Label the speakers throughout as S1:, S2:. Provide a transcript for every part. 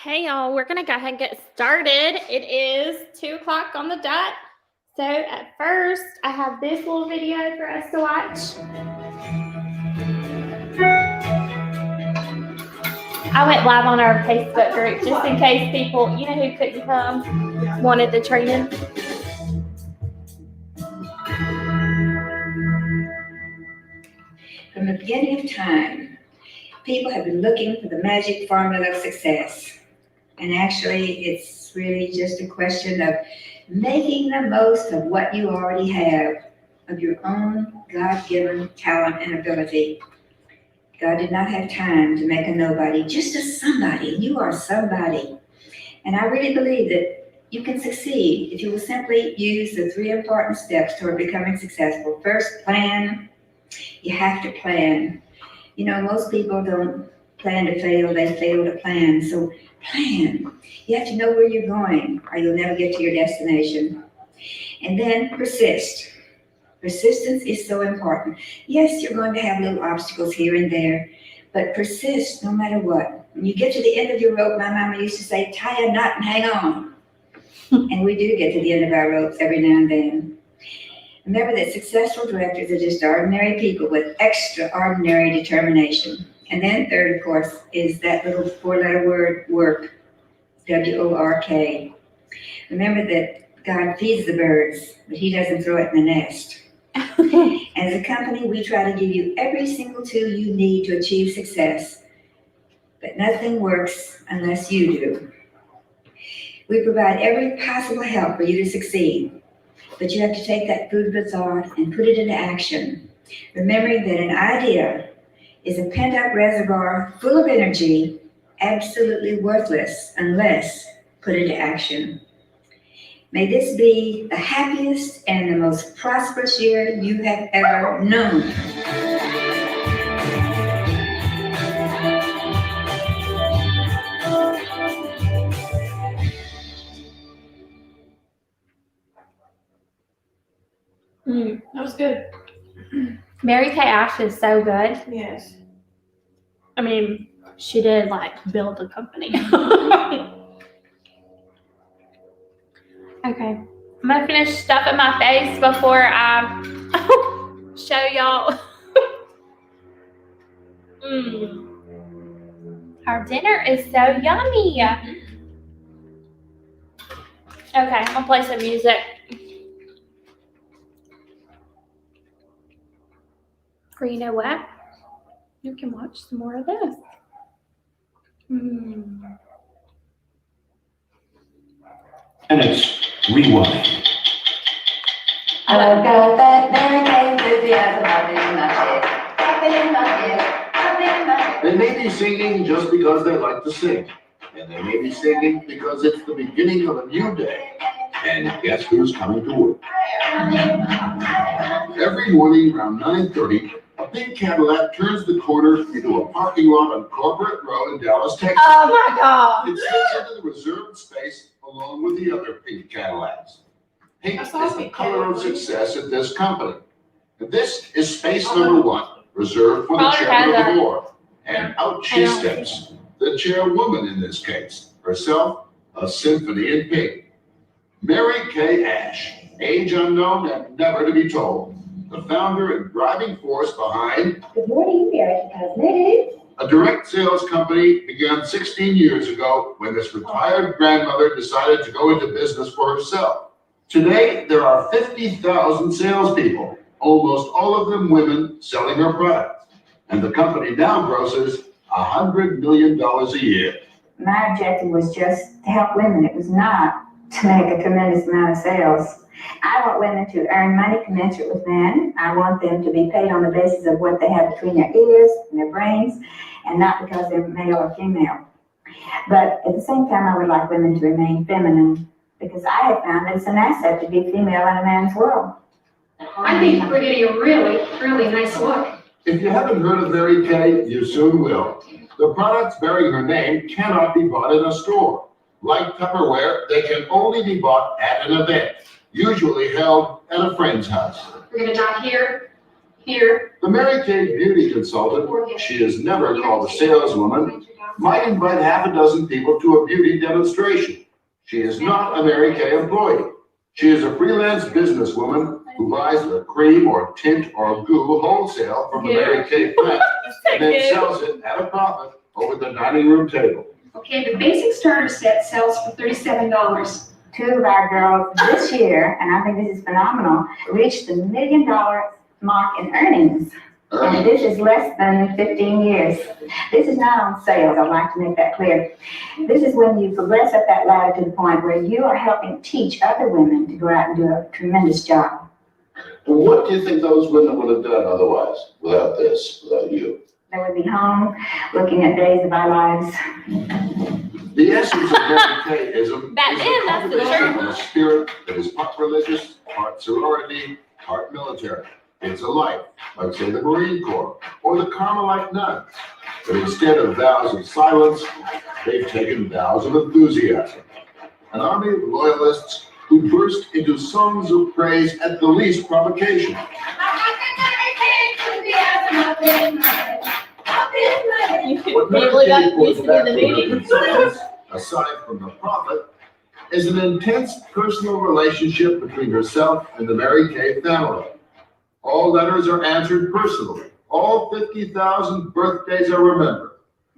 S1: Hey y'all, we're gonna go ahead and get started. It is 2 o'clock on the dot. So at first, I have this little video for us to watch. I went live on our Facebook group just in case people, who couldn't come, wanted the training.
S2: From the beginning of time, people have been looking for the magic formula of success. And actually, it's really just a question of making the most of what you already have, of your own God-given talent and ability. God did not have time to make a nobody, just a somebody. You are somebody. And I really believe that you can succeed if you will simply use the 3 important steps toward becoming successful. First, plan. You have to plan. Most people don't plan to fail, they fail to plan. So plan. You have to know where you're going or you'll never get to your destination. And then persist. Persistence is so important. Yes, you're going to have little obstacles here and there, but persist no matter what. When you get to the end of your rope, my mama used to say, tie a knot and hang on. And we do get to the end of our ropes every now and then. Remember that successful directors are just ordinary people with extraordinary determination. And then third, of course, is that little 4-letter word, work, W-O-R-K. Remember that God feeds the birds, but he doesn't throw it in the nest. As a company, we try to give you every single tool you need to achieve success, but nothing works unless you do. We provide every possible help for you to succeed, but you have to take that food for thought and put it into action, remembering that an idea is a pent-up reservoir full of energy, absolutely worthless unless put into action. May this be the happiest and the most prosperous year you have ever known.
S3: That was good.
S1: Mary Kay Ash is so good.
S3: Yes.
S1: I mean, she did build a company. Okay, I'm gonna finish stuffing my face before I show y'all. Our dinner is so yummy. Okay, I'm gonna play some music. Or you know what? You can watch some more of this.
S4: And it's rewind.
S2: I've got that Mary Kay enthusiasm up in my head, up in my head, up in my head.
S4: They may be singing just because they like to sing. And they may be singing because it's the beginning of a new day. And guess who's coming to work? Every morning around 9:30, a big Cadillac turns the corner into a parking lot on Corporate Road in Dallas, Texas.
S3: Oh my God.
S4: It sits into the reserved space along with the other pink Cadillacs. Pink is the color of success at this company. And this is space number 1, reserved for the chairman of the board. And out she steps, the chairwoman in this case, herself a symphony in pink. Mary Kay Ash, age unknown and never to be told. The founder and driving force behind
S2: Good morning, Mary Kay Cosmetics.
S4: a direct sales company began 16 years ago when this retired grandmother decided to go into business for herself. Today, there are 50,000 salespeople, almost all of them women, selling her products. And the company now grosses $100 million a year.
S2: My objective was just to help women. It was not to make a tremendous amount of sales. I want women to earn money commensurate with men. I want them to be paid on the basis of what they have between their ears and their brains, and not because they're male or female. But at the same time, I would like women to remain feminine, because I have found that it's an asset to be female in a man's world.
S3: I think we're getting a really, really nice look.
S4: If you haven't heard of Mary Kay, you soon will. The products bearing her name cannot be bought in a store. Like Tupperware, they can only be bought at an event, usually held at a friend's house.
S3: We're gonna dock here. Here.
S4: The Mary Kay beauty consultant, she is never called a saleswoman, might invite half a dozen people to a beauty demonstration. She is not a Mary Kay employee. She is a freelance businesswoman who buys the cream or tint or goo wholesale from the Mary Kay plant and then sells it at a profit over the dining room table.
S3: Okay, the basic starter set sells for $37.
S2: Two of our girls this year, and I think this is phenomenal, reached the $1 million mark in earnings. And this is less than 15 years. This is not on sales, I'd like to make that clear. This is when you progress up that ladder to the point where you are helping teach other women to go out and do a tremendous job.
S5: And what do you think those women would have done otherwise, without this, without you?
S2: They would be home looking at days of our lives.
S4: The essence of Mary Kayism
S1: Back
S4: is
S1: then,
S4: the
S1: that's the
S4: cultivation
S1: truth.
S4: of a spirit that is part religious, part sorority, part military. It's a life, like say the Marine Corps or the Carmelite nuns. But instead of vows of silence, they've taken vows of enthusiasm. An army of loyalists who burst into songs of praise at the least provocation. What Mary
S1: People
S4: Kay
S1: got
S4: pours
S1: used to
S4: back
S1: the
S4: to
S1: meeting.
S4: her consumers, aside from the profit, is an intense personal relationship between herself and the Mary Kay family. All letters are answered personally. All 50,000 birthdays are remembered.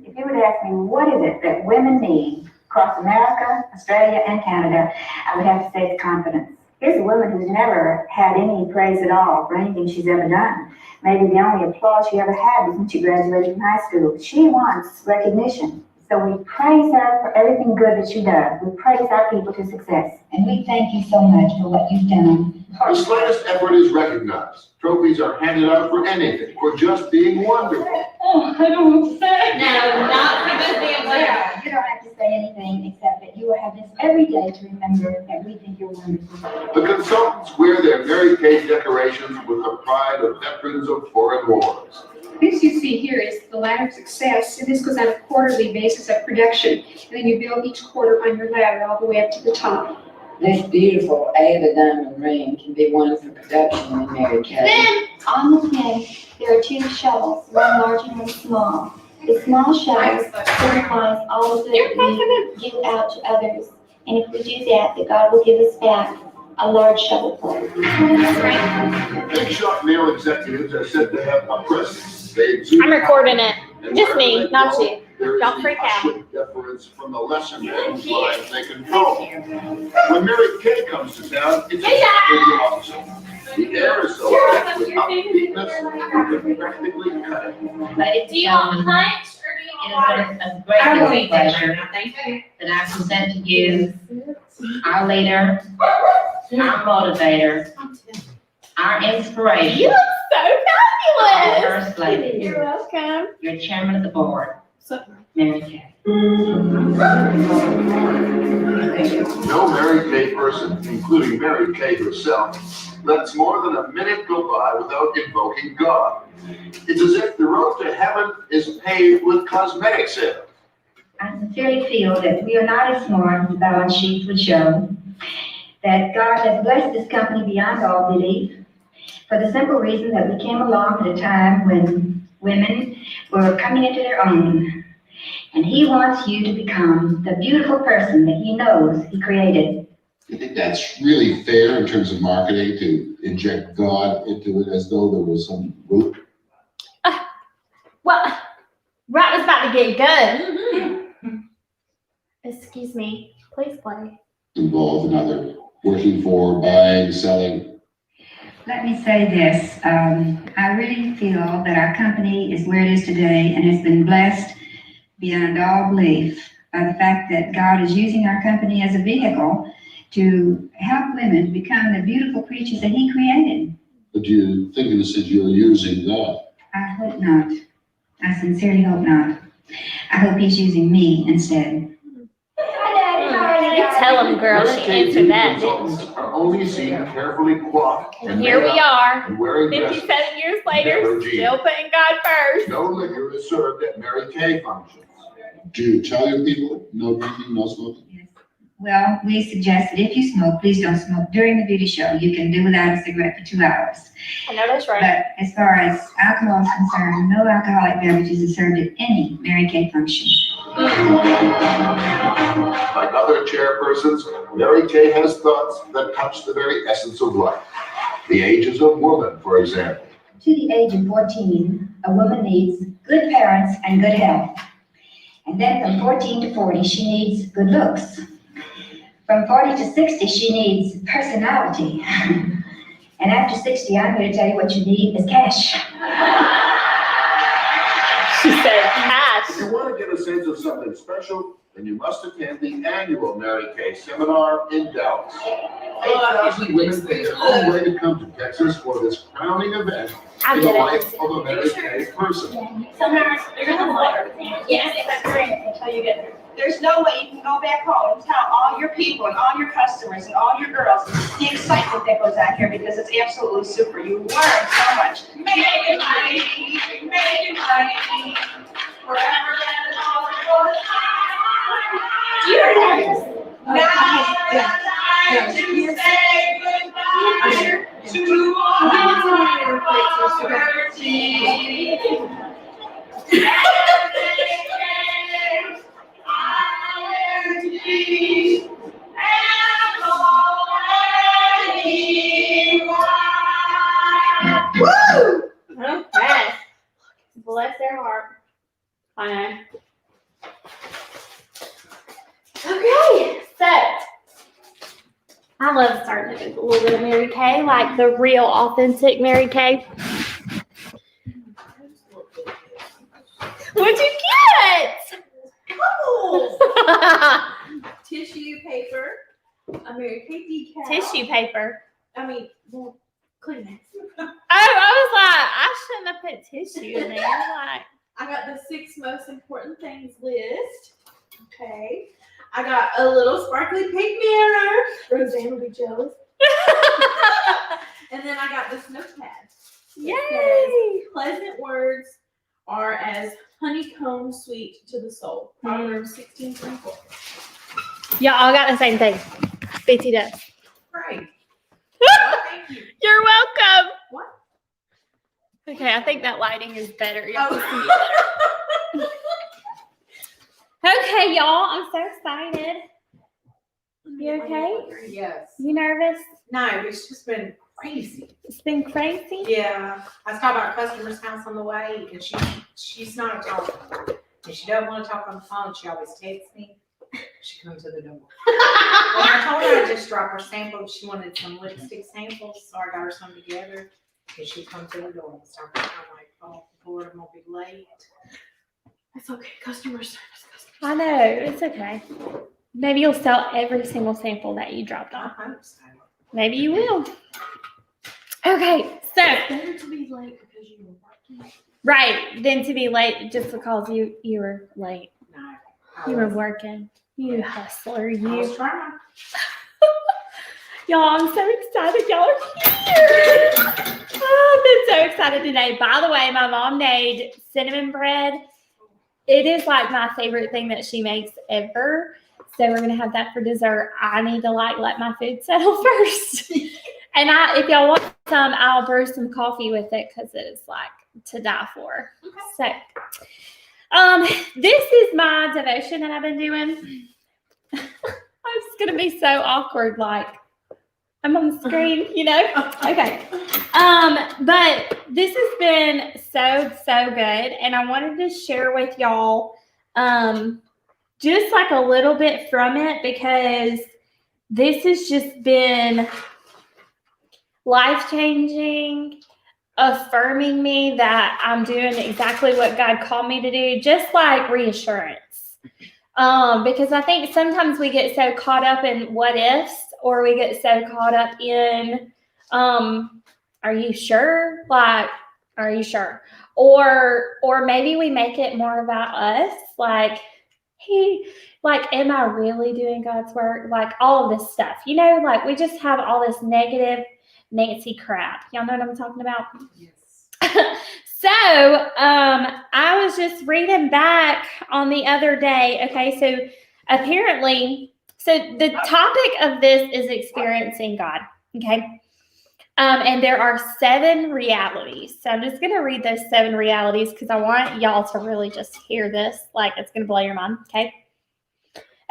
S2: If you would ask me, what is it that women need across America, Australia, and Canada, I would have to say it's confidence. Here's a woman who's never had any praise at all for anything she's ever done. Maybe the only applause she ever had was when she graduated from high school. She wants recognition. So we praise her for everything good that she does. We praise our people to success. And we thank you so much for what you've done.
S4: The slightest effort is recognized. Trophies are handed out for anything, for just being wonderful.
S3: Oh, I don't want to say.
S1: No, not for this damn letter.
S2: You don't have to say anything except that you will have this every day to remember that we think you're wonderful.
S4: The consultants wear their Mary Kay decorations with the pride of veterans of foreign wars.
S3: This you see here is the ladder of success, and this goes on a quarterly basis of production. And then you build each quarter on your ladder all the way up to the top.
S6: This beautiful Ava diamond ring can be won for production in Mary Kay.
S1: Then,
S7: On the pin, there are two shovels, one large and one small. The small shovel symbolize all the good we give out to others. And if we do that, that God will give us back a large shovel full.
S4: Big shot male executives are said to have a presence. They exude
S1: I'm recording it.
S4: and
S1: Just
S4: wherever
S1: me,
S4: they
S1: not
S4: go,
S1: you.
S4: there is
S1: Don't
S4: the
S1: freak out.
S4: ushered deference from the lesser men whose lives they control. When Mary Kay comes to town, it's exactly the opposite. The air is so thick with upbeatness, you can practically cut it.
S8: Ladies
S1: Do you
S8: and
S1: want
S8: gentlemen,
S1: punch or do you
S8: it
S1: want water?
S8: is a great pleasure that I present to you our leader, our motivator, our
S1: You
S8: inspiration,
S1: look so
S8: our
S1: fabulous.
S8: first lady,
S1: You're welcome.
S8: your chairman of the board, Mary Kay.
S4: No Mary Kay person, including Mary Kay herself, lets more than a minute go by without invoking God. It's as if the road to heaven is paved with cosmetic sales.
S2: I sincerely feel that we are not as smart as the balance sheet would show, that God has blessed this company beyond all belief, for the simple reason that we came along at a time when women were coming into their own. And He wants you to become the beautiful person that He knows He created.
S5: You think that's really fair in terms of marketing, to inject God into it as though there was some root
S1: Well, Rat was about to get good. Excuse me. Please play.
S5: involved in either working for, buying, selling?
S2: Let me say this, I really feel that our company is where it is today and has been blessed beyond all belief by the fact that God is using our company as a vehicle to help women to become the beautiful creatures that He created.
S5: But do you think in a sense you're using God?
S2: I hope not. I sincerely hope not. I hope He's using me instead.
S1: You tell him, girl.
S4: Mary
S1: She
S4: Kay
S1: answered that,
S4: consultants
S1: didn't she?
S4: are only seen carefully coiffed
S1: And
S4: and
S1: here
S4: made
S1: we
S4: up
S1: are,
S4: and wearing dresses.
S1: 57 years later,
S4: Never jeans.
S1: still putting God first.
S4: No liquor is served at Mary Kay functions.
S5: Do you tell your people no drinking, no smoking?
S2: Yes. Well, we suggest that if you smoke, please don't smoke during the beauty show. You can do without a cigarette for 2 hours.
S1: I know that's right.
S2: But as far as alcohol is concerned, no alcoholic beverages are served at any Mary Kay function.
S4: Like other chairpersons, Mary Kay has thoughts that touch the very essence of life. The ages of woman, for example.
S2: To the age of 14, a woman needs good parents and good health. And then from 14 to 40, she needs good looks. From 40 to 60, she needs personality. And after 60, I'm here to tell you what you need is cash.
S1: She said cash.
S4: If you want to get a sense of something special, then you must attend the annual Mary Kay seminar in Dallas. 8,000 women take their own way to come to Texas for this crowning event
S1: I
S4: in the
S1: get it.
S4: life of a Mary Kay person.
S7: Sometimes you're gonna love everything. Yes, that's great until you get there.
S9: There's no way you can go back home and tell all your people and all your customers and all your girls the excitement that goes on here because it's absolutely super. You learn so much. Making money, forever and always.
S7: You're nervous.
S9: Now it's time to say goodbye to our poverty.
S1: Okay. Bless their heart. I know. Okay, so I love starting with a little bit of Mary Kay, like the real authentic Mary Kay. What'd you get?
S10: Tissue paper, a Mary Kay decal.
S1: Tissue paper.
S10: I mean, well, Kleenex.
S1: Oh, I was like, I shouldn't have put tissue in there. Like,
S10: I got the 6 most important things list. Okay. I got a little sparkly pink mirror. Roseanne will be jealous. And then I got this notepad.
S1: yay!
S10: Pleasant words are as honeycomb sweet to the soul. Proverbs 16:24.
S1: Y'all all got the same thing. BT does.
S10: Right. Well, thank you.
S1: You're welcome.
S10: What?
S1: Okay, I think that lighting is better. Y'all
S10: Oh.
S1: can see it better. Okay, y'all, I'm so excited. You okay?
S11: Yes.
S1: You nervous?
S11: No, it's just been crazy.
S1: It's been crazy.
S11: Yeah. I stopped by a customer's house on the way and she's not a talker. And she doesn't want to talk on the phone. She always texts me. She comes to the door. When I told her I'd just drop her sample, she wanted some lipstick samples, so I got her some together. And she come to the door and start. I'm like, oh Lord, I'm gonna be late.
S10: It's okay. Customer service.
S1: I know, it's okay. Maybe you'll sell every single sample that you dropped
S11: I
S1: off.
S11: hope so.
S1: Maybe you will. Okay, so
S10: Better to be late because you were working.
S1: right, then to be late just because you were late.
S11: No.
S1: You were working. You hustler,
S11: I was
S1: you.
S11: trying.
S1: Y'all, I'm so excited y'all are here. Oh, I've been so excited today. By the way, my mom made cinnamon bread. It is like my favorite thing that she makes ever. So we're gonna have that for dessert. I need to let my food settle first. And if y'all want some, I'll brew some coffee with it because it is like to die for. So this is my devotion that I've been doing. It's gonna be so awkward, like I'm on the screen, you know? Okay. But this has been so good, and I wanted to share with y'all just like a little bit from it because this has just been life-changing, affirming me that I'm doing exactly what God called me to do, just like reassurance. Because I think sometimes we get so caught up in what ifs, or we get so caught up in, are you sure? Like, are you sure? Or maybe we make it more about us, like, am I really doing God's work? Like all of this stuff, you know, like we just have all this negative Nancy crap. Y'all know what I'm talking about?
S11: Yes.
S1: So, I was just reading back on the other day. Okay, so apparently So the topic of this is experiencing God. Okay. And there are 7 realities. So I'm just going to read those 7 realities because I want y'all to really just hear this. Like, it's going to blow your mind. Okay.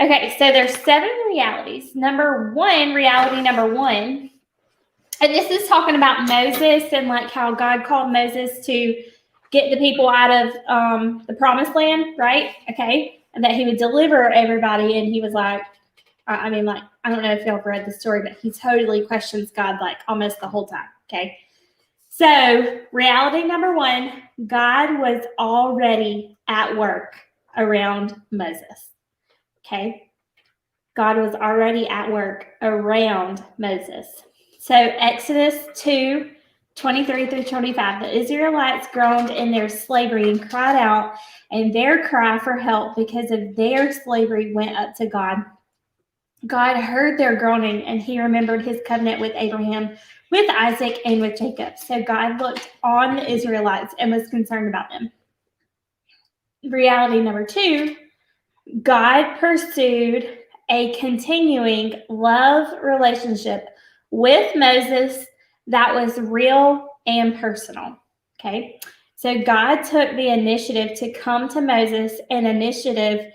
S1: Okay. So there's 7 realities. Reality number 1. And this is talking about Moses and like how God called Moses to get the people out of the promised land, right? Okay. And that he would deliver everybody. And he was like, I don't know if y'all have read the story, but he totally questions God like almost the whole time. Okay. So reality number 1, God was already at work around Moses. Okay. God was already at work around Moses. So Exodus 2:23-25, the Israelites groaned in their slavery and cried out, and their cry for help because of their slavery went up to God. God heard their groaning, and he remembered his covenant with Abraham, with Isaac, and with Jacob. So God looked on the Israelites and was concerned about them. Reality number 2, God pursued a continuing love relationship with Moses that was real and personal. Okay. So God took the initiative to come to Moses and initiate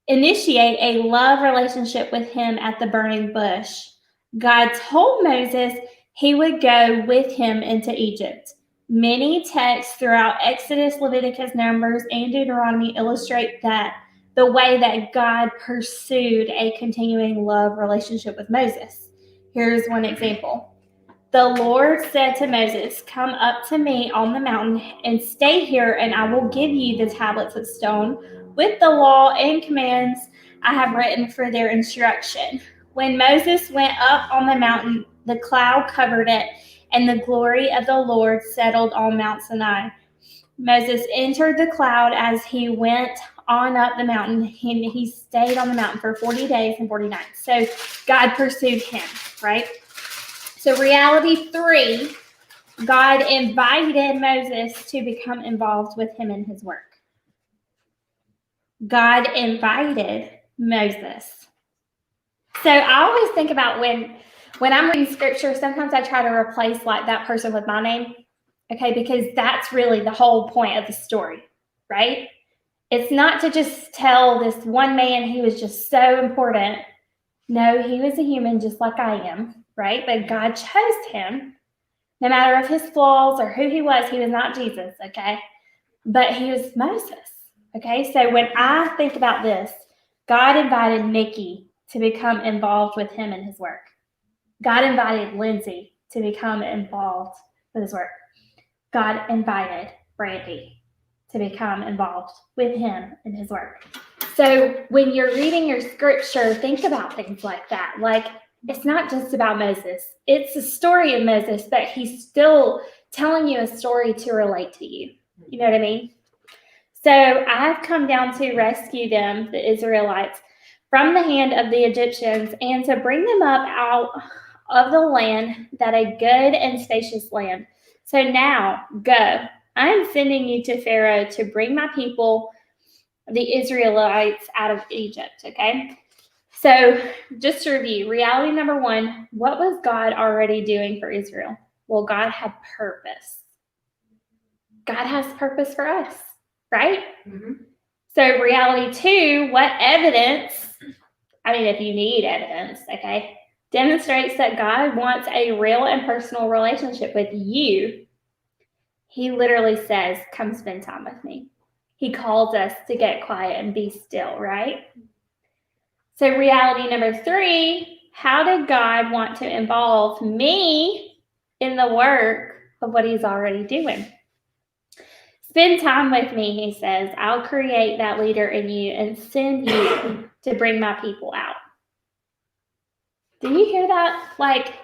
S1: a love relationship with him at the burning bush. God told Moses he would go with him into Egypt. Many texts throughout Exodus, Leviticus, Numbers, and Deuteronomy illustrate that the way that God pursued a continuing love relationship with Moses. Here's one example. The Lord said to Moses, "Come up to me on the mountain and stay here, and I will give you the tablets of stone with the law and commands I have written for their instruction." When Moses went up on the mountain, the cloud covered it, and the glory of the Lord settled on Mount Sinai. Moses entered the cloud as he went on up the mountain, and he stayed on the mountain for 40 days and 40 nights. So God pursued him, right? So reality 3, God invited Moses to become involved with him in his work. God invited Moses. So I always think about when I'm reading scripture, sometimes I try to replace like that person with my name. Okay, because that's really the whole point of the story, right? It's not to just tell this one man he was just so important. No, he was a human just like I am, right? But God chose him. No matter of his flaws or who he was not Jesus, okay? But he was Moses, okay? So when I think about this, God invited Nikki to become involved with him in his work. God invited Lindsay to become involved with his work. God invited Brandy to become involved with him in his work. So when you're reading your scripture, think about things like that. Like, it's not just about Moses. It's the story of Moses, but he's still telling you a story to relate to you. You know what I mean? So I've come down to rescue them, the Israelites, from the hand of the Egyptians and to bring them up out of the land, that a good and spacious land. So now go. I am sending you to Pharaoh to bring my people, the Israelites, out of Egypt, okay? So just to review, reality number 1, what was God already doing for Israel? Well, God had purpose. God has purpose for us, right?
S11: Mm-hmm.
S1: So reality 2, what evidence, if you need evidence, okay, demonstrates that God wants a real and personal relationship with you. He literally says, "Come spend time with me." He calls us to get quiet and be still, right? So reality number 3, how did God want to involve me in the work of what he's already doing? Spend time with me, he says. I'll create that leader in you and send you to bring my people out. Do you hear that? Like,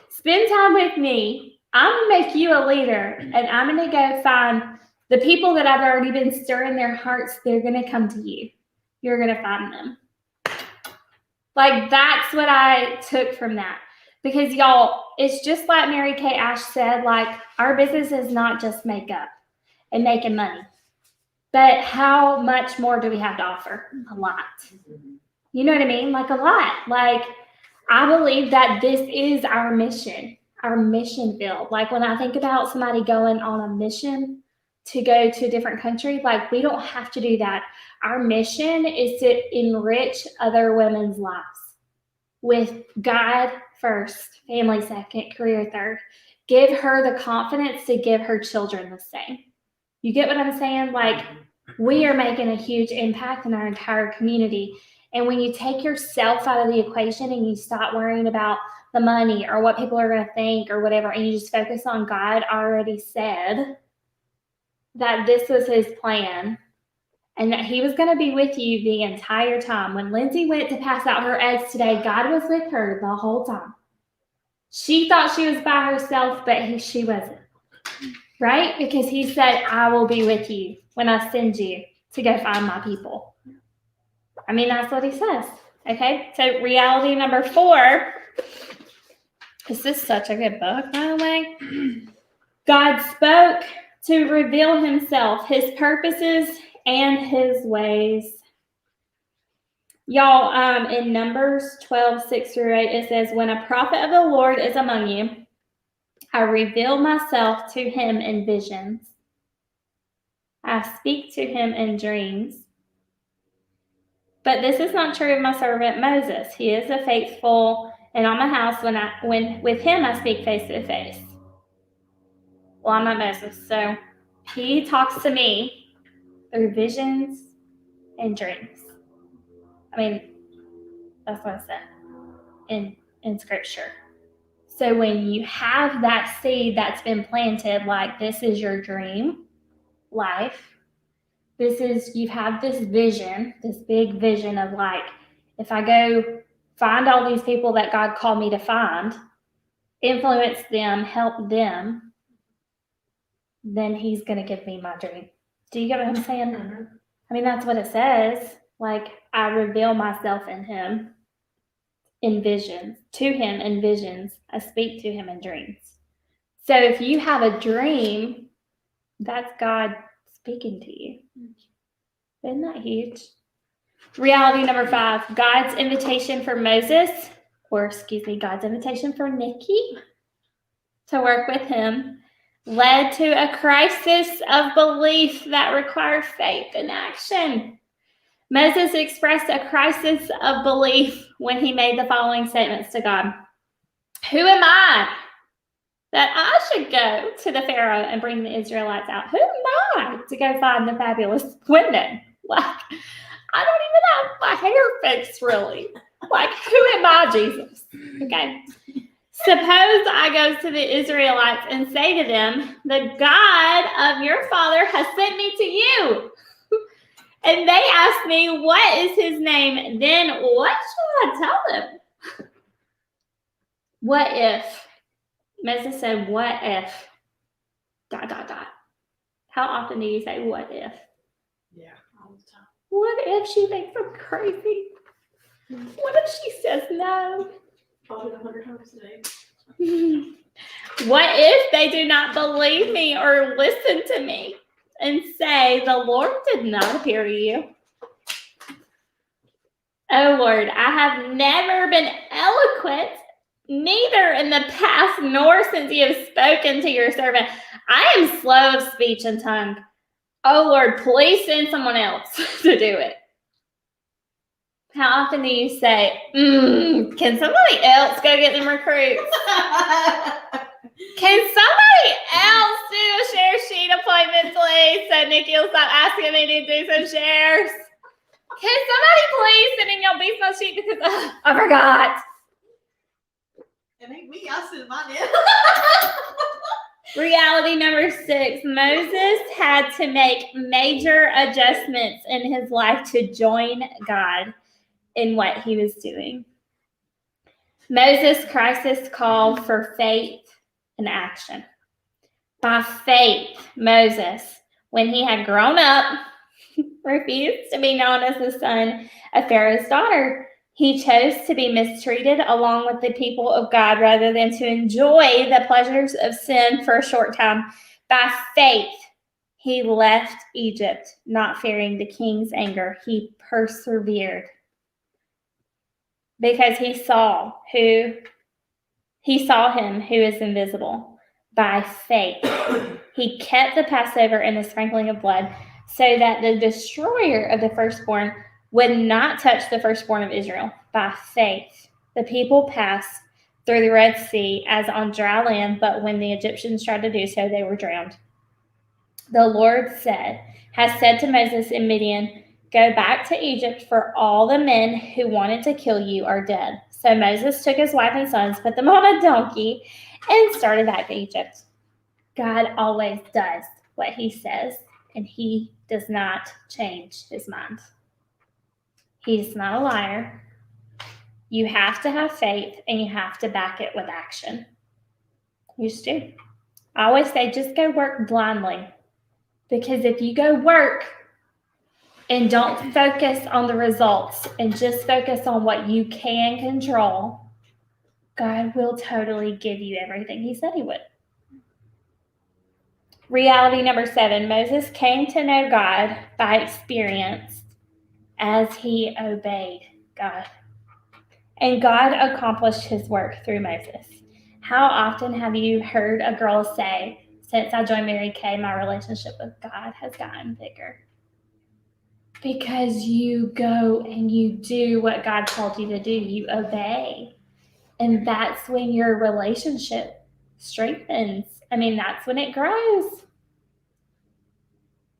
S1: spend time with me. I'm going to make you a leader, and I'm going to go find the people that I've already been stirring their hearts. They're going to come to you. You're going to find them. Like, that's what I took from that. Because, y'all, it's just like Mary Kay Ash said, like, our business is not just makeup and making money. But how much more do we have to offer? A lot. You know what I mean? Like a lot. Like, I believe that this is our mission field. Like when I think about somebody going on a mission to go to a different country, like we don't have to do that. Our mission is to enrich other women's lives with God first, family second, career third. Give her the confidence to give her children the same. You get what I'm saying? Like, we are making a huge impact in our entire community. And when you take yourself out of the equation and you stop worrying about the money or what people are going to think or whatever, and you just focus on God already said that this was his plan and that he was going to be with you the entire time. When Lindsay went to pass out her eggs today, God was with her the whole time. She thought she was by herself, but she wasn't. Right? Because he said, I will be with you when I send you to go find my people. I mean, that's what he says. Okay? So reality number 4. This is such a good book, by the way. God spoke to reveal himself, his purposes, and his ways. Y'all, in Numbers 12:6-8, it says, when a prophet of the Lord is among you, I reveal myself to him in visions. I speak to him in dreams. But this is not true of my servant Moses. He is a faithful, and on my house when with him I speak face to face. Well, I'm not Moses, so he talks to me through visions and dreams. I mean, that's what I said in scripture. So when you have that seed that's been planted, like this is your dream life, you have this vision, this big vision of like, if I go find all these people that God called me to find, influence them, help them, then he's going to give me my dream. Do you get what I'm saying? Mm-hmm. I mean, that's what it says. Like, I reveal myself in him in visions, to him in visions. I speak to him in dreams. So if you have a dream, that's God speaking to you. Isn't that huge? Reality number 5, God's invitation for God's invitation for Nikki to work with him led to a crisis of belief that required faith and action. Moses expressed a crisis of belief when he made the following statements to God. Who am I that I should go to the Pharaoh and bring the Israelites out? Who am I to go find the fabulous women? Like, I don't even have my hair fixed, really. Like, who am I, Jesus? Okay. Suppose I go to the Israelites and say to them, the God of your father has sent me to you. And they ask me, what is his name? Then what should I tell them? What if? Moses said, what if? ... How often do you say, what if?
S10: Yeah, all the time.
S1: What if she thinks I'm crazy? What if she says no?
S10: Probably 100 times a day.
S1: What if they do not believe me or listen to me and say, the Lord did not appear to you? Oh Lord, I have never been eloquent, neither in the past nor since you have spoken to your servant. I am slow of speech and tongue. Oh Lord, please send someone else to do it. How often do you say, can somebody else go get them recruits? Can somebody else do a share sheet appointment, please? So Nikki will stop asking me to do some shares. Can somebody please send in your business sheet because I forgot.
S10: It ain't me, I send mine in.
S1: Reality number 6, Moses had to make major adjustments in his life to join God in what he was doing. Moses' crisis called for faith and action. By faith, Moses, when he had grown up, refused to be known as the son of Pharaoh's daughter. He chose to be mistreated along with the people of God rather than to enjoy the pleasures of sin for a short time. By faith, he left Egypt, not fearing the king's anger. He persevered. because he saw him who is invisible. By faith, he kept the Passover and the sprinkling of blood, so that the destroyer of the firstborn would not touch the firstborn of Israel. By faith, the people passed through the Red Sea as on dry land, but when the Egyptians tried to do so, they were drowned. The Lord has said to Moses in Midian, "Go back to Egypt, for all the men who wanted to kill you are dead." So Moses took his wife and sons, put them on a donkey, and started back to Egypt. God always does what he says, and he does not change his mind. He's not a liar. You have to have faith, and you have to back it with action. You just do. I always say, just go work blindly. Because if you go work and don't focus on the results and just focus on what you can control, God will totally give you everything he said he would. Reality number 7, Moses came to know God by experience as he obeyed God. And God accomplished his work through Moses. How often have you heard a girl say, "Since I joined Mary Kay, my relationship with God has gotten bigger"? Because you go and you do what God told you to do. You obey. And that's when your relationship strengthens. That's when it grows.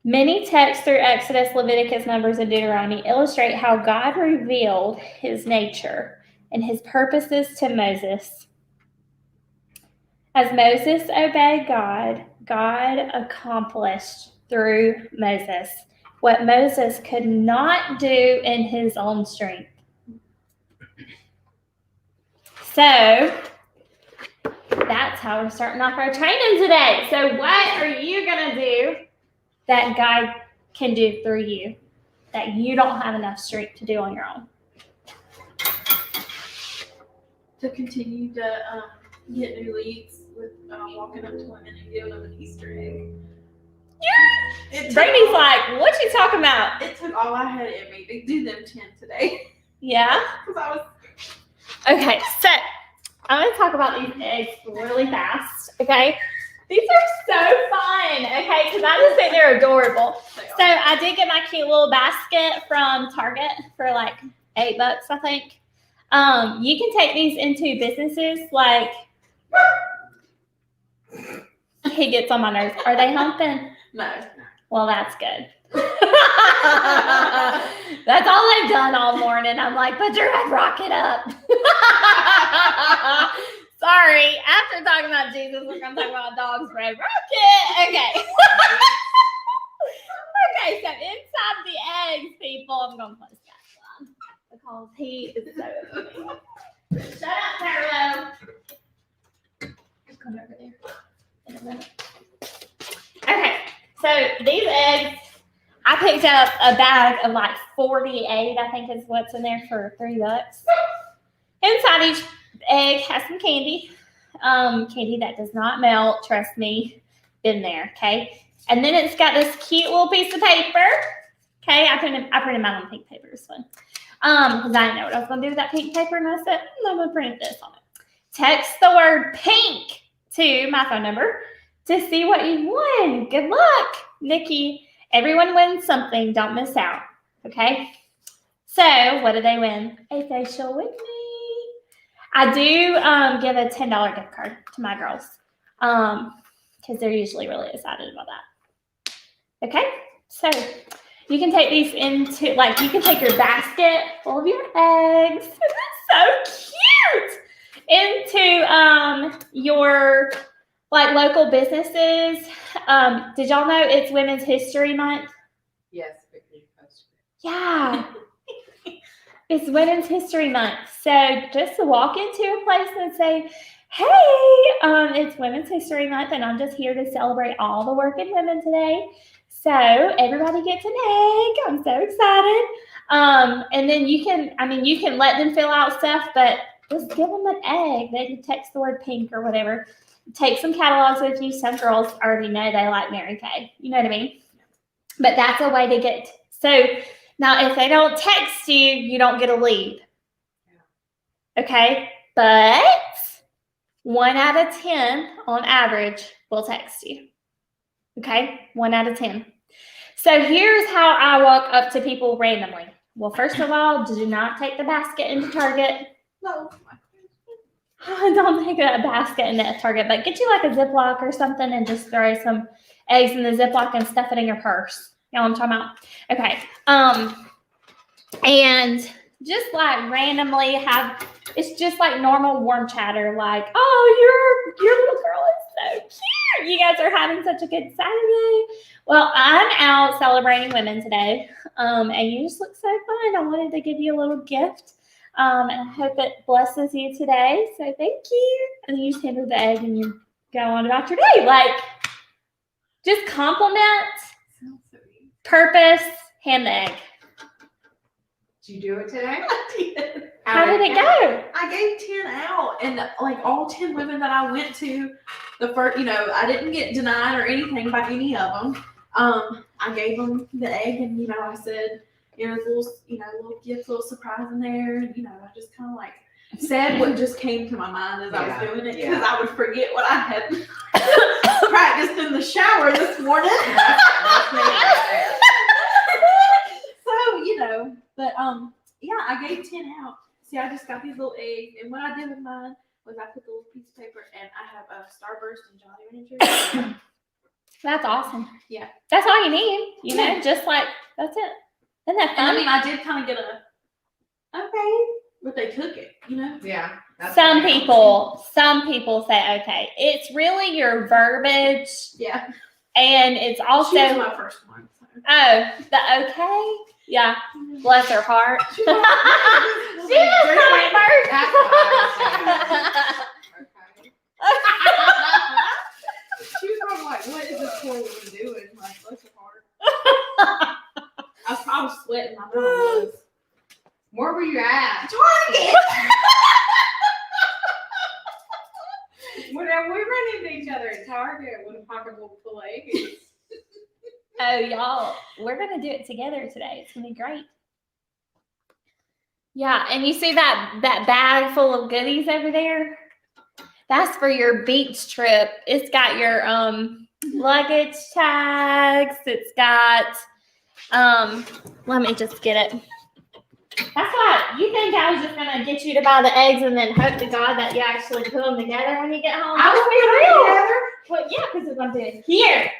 S1: Many texts through Exodus, Leviticus, Numbers, and Deuteronomy illustrate how God revealed his nature and his purposes to Moses. As Moses obeyed God, God accomplished through Moses what Moses could not do in his own strength. So that's how we're starting off our training today. So what are you going to do that God can do through you that you don't have enough strength to do on your own?
S10: To continue to get new leads with walking up to women and giving them an Easter egg.
S1: Brady's like, what you talking about?
S10: It took all I had in me to do them 10 today.
S1: Yeah?
S10: Because I was
S1: Okay, so I'm going to talk about these eggs really fast, okay? These are so fun, okay, because I just think they're adorable. So I did get my cute little basket from Target for like $8, I think. You can take these into businesses like, he gets on my nerves. Are they humping?
S10: no.
S1: Well, that's good. That's all they've done all morning. I'm like, put your head rocket up. Sorry. After talking about Jesus, we're going to talk about dog's red rocket. Okay. Okay, so inside the eggs, people, I'm going to close that one because he is so funny. Shut up, Carlo. Come over there in a minute. Okay, so these eggs, I picked up a bag of like 48, I think is what's in there, for $3. Inside each egg has some candy. Candy that does not melt, trust me, been there, okay? And then it's got this cute little piece of paper. Okay, I printed them out on pink paper, this one. Because I didn't know what I was going to do with that pink paper, and I said, I'm going to print this on it. Text the word pink to my phone number to see what you won. Good luck, Nikki. Everyone wins something. Don't miss out. Okay? So, what do they win? A facial with me. I do give a $10 gift card to my girls because they're usually really excited about that. Okay? So, you can take these into, like, you can take your basket full of your eggs. So cute! Into your, like, local businesses. Did y'all know it's Women's History Month?
S11: Yes, Vicky posted it.
S1: Yeah. It's Women's History Month. So just to walk into a place and say, hey, it's Women's History Month, and I'm just here to celebrate all the working women today. So everybody gets an egg. I'm so excited. And then you can let them fill out stuff, but just give them an egg. They can text the word pink or whatever. Take some catalogs with you. Some girls already know they like Mary Kay. You know what I mean? But that's a way to get. So now if they don't text you, you don't get a lead. Okay, but 1 out of 10 on average will text you. Okay, 1 out of 10. So here's how I walk up to people randomly. Well, first of all, do not take the basket into Target.
S10: No.
S1: Don't take a basket into Target, but get you like a Ziploc or something and just throw some eggs in the Ziploc and stuff it in your purse. You know what I'm talking about? Okay. And just like randomly have, it's just like normal warm chatter, like, oh, your little girl is so cute. You guys are having such a good Saturday. Well, I'm out celebrating women today, and you just look so fun. I wanted to give you a little gift, and I hope it blesses you today. So thank you. And then you just handle the egg and you go on about your day. Like, just compliment, purpose, hand the egg.
S11: Did you do it today?
S10: I did.
S1: How did it go?
S10: I gave 10 out, and like all 10 women that I went to, the first, I didn't get denied or anything by any of them. I gave them the egg, and I said, there's a little, little gift, little surprise in there, and I just kind of like said what just came to my mind as I was doing it, because I would forget what I had practiced in the shower this morning. So, but yeah, I gave 10 out. See, I just got these little eggs, and what I did with mine was I put the little piece of paper, and I have a Starburst and Jolly Rancher.
S1: That's awesome.
S10: Yeah.
S1: That's all you need, just like, that's it. Isn't that
S10: And
S1: fun?
S10: I did kind of get okay, but they took it,
S11: Yeah. that's
S1: Some
S11: what I
S1: people say, okay. It's really your verbiage,
S10: Yeah.
S1: and it's also,
S10: She was my first one. So.
S1: the okay? Yeah. Bless her heart. She was
S11: That's
S1: my first.
S11: That's what I was saying. Okay.
S10: She was probably like, what is this poor woman doing? Like, bless her heart. I was sweating. I know I was.
S11: Where were you at?
S10: Target!
S11: Whenever we run into each other at Target with a pocketful full of eggs.
S1: Oh, y'all, we're going to do it together today. It's going to be great. Yeah, and you see that bag full of goodies over there? That's for your beach trip. It's got your luggage tags. It's got, let me just get it. That's why you think I was just going to get you to buy the eggs and then hope to God that you actually put them together when you get home?
S10: I was
S1: Well, yeah, because we're going to do it here.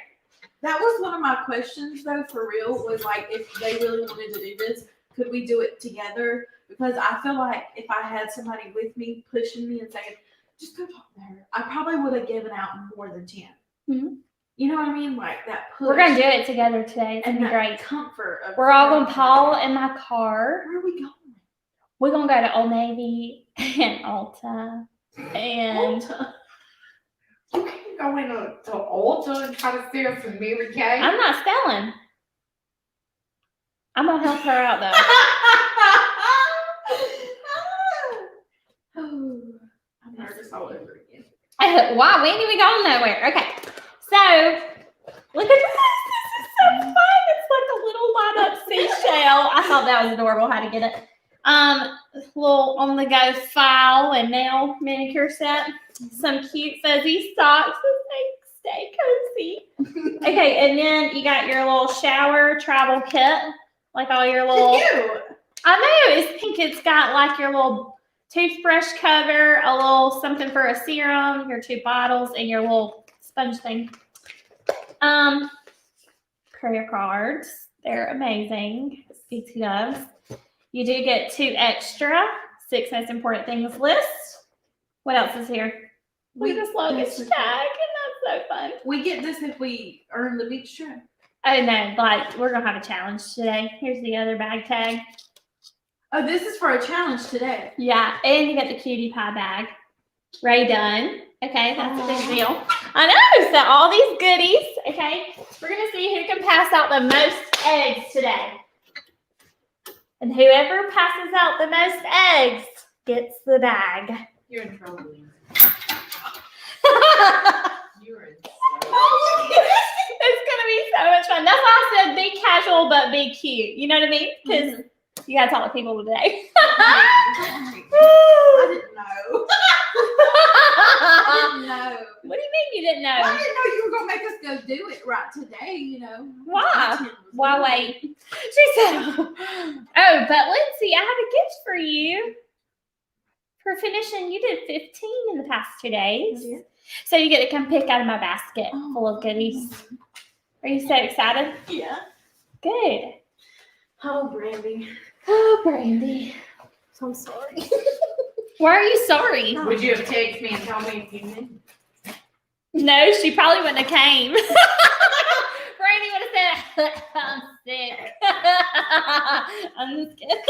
S10: That was one of my questions, though, for real, was like, if they really wanted to do this, could we do it together? Because I feel like if I had somebody with me pushing me and saying, just go talk to her, I probably would have given out more than 10.
S1: Mm-hmm.
S10: You know what I mean? Like that push.
S1: We're going to do it together today. It's going
S10: and
S1: to be
S10: that
S1: great.
S10: comfort of
S1: We're all going to Paul in my car.
S10: Where are we going?
S1: We're going to go to Old Navy and Ulta. And
S10: Ulta.
S11: You can't go into Ulta and try to steal some Mary Kay.
S1: I'm not stealing. I'm going to help her out, though.
S10: I'm nervous all over again.
S1: Wow, we ain't even going nowhere. Okay. So, look at this. This is so fun. It's like a little light up seashell. I thought that was adorable how to get it. Little on the go file and nail manicure set. Some cute fuzzy socks that stay cozy. Okay, and then you got your little shower travel kit. Like all your little.
S10: Cute.
S1: I know, it's pink. It's got like your little toothbrush cover, a little something for a serum, your 2 bottles, and your little sponge thing. Credit cards. They're amazing. Speak to those. You do get 2 extra 6 most important things list. What else is here? We just luggage tag, and that's so fun.
S10: We get this if we earn the beach trip.
S1: Oh no, like we're gonna have a challenge today. Here's the other bag tag.
S10: Oh, this is for a challenge today.
S1: Yeah, and you get the cutie pie bag. Ray done. Okay, that's a big deal. I know. So all these goodies. Okay, we're gonna see who can pass out the most eggs today. And whoever passes out the most eggs gets the bag.
S11: You're in trouble. You're in
S1: It's gonna be so much fun. That's why I said be casual but be cute. You know what I mean? Because You gotta talk to people today.
S10: I didn't know. I didn't know.
S1: What do you mean you didn't
S10: I
S1: know?
S10: didn't know you were gonna make us go do it right today, you know.
S1: Why? Why wait? She said, oh, but Lindsay, I have a gift for you. For finishing, you did 15 in the past 2 days.
S10: Yeah.
S1: So you get to come pick out of my basket full of goodies. Are you so excited?
S10: Yeah.
S1: Good.
S10: Oh, Brandy.
S1: Oh, Brandy.
S10: So I'm sorry.
S1: Why are you sorry?
S11: Would you have texted me and told me if you knew?
S1: No, she probably wouldn't have came. Brandy would have said, I'm sick. I'm just kidding.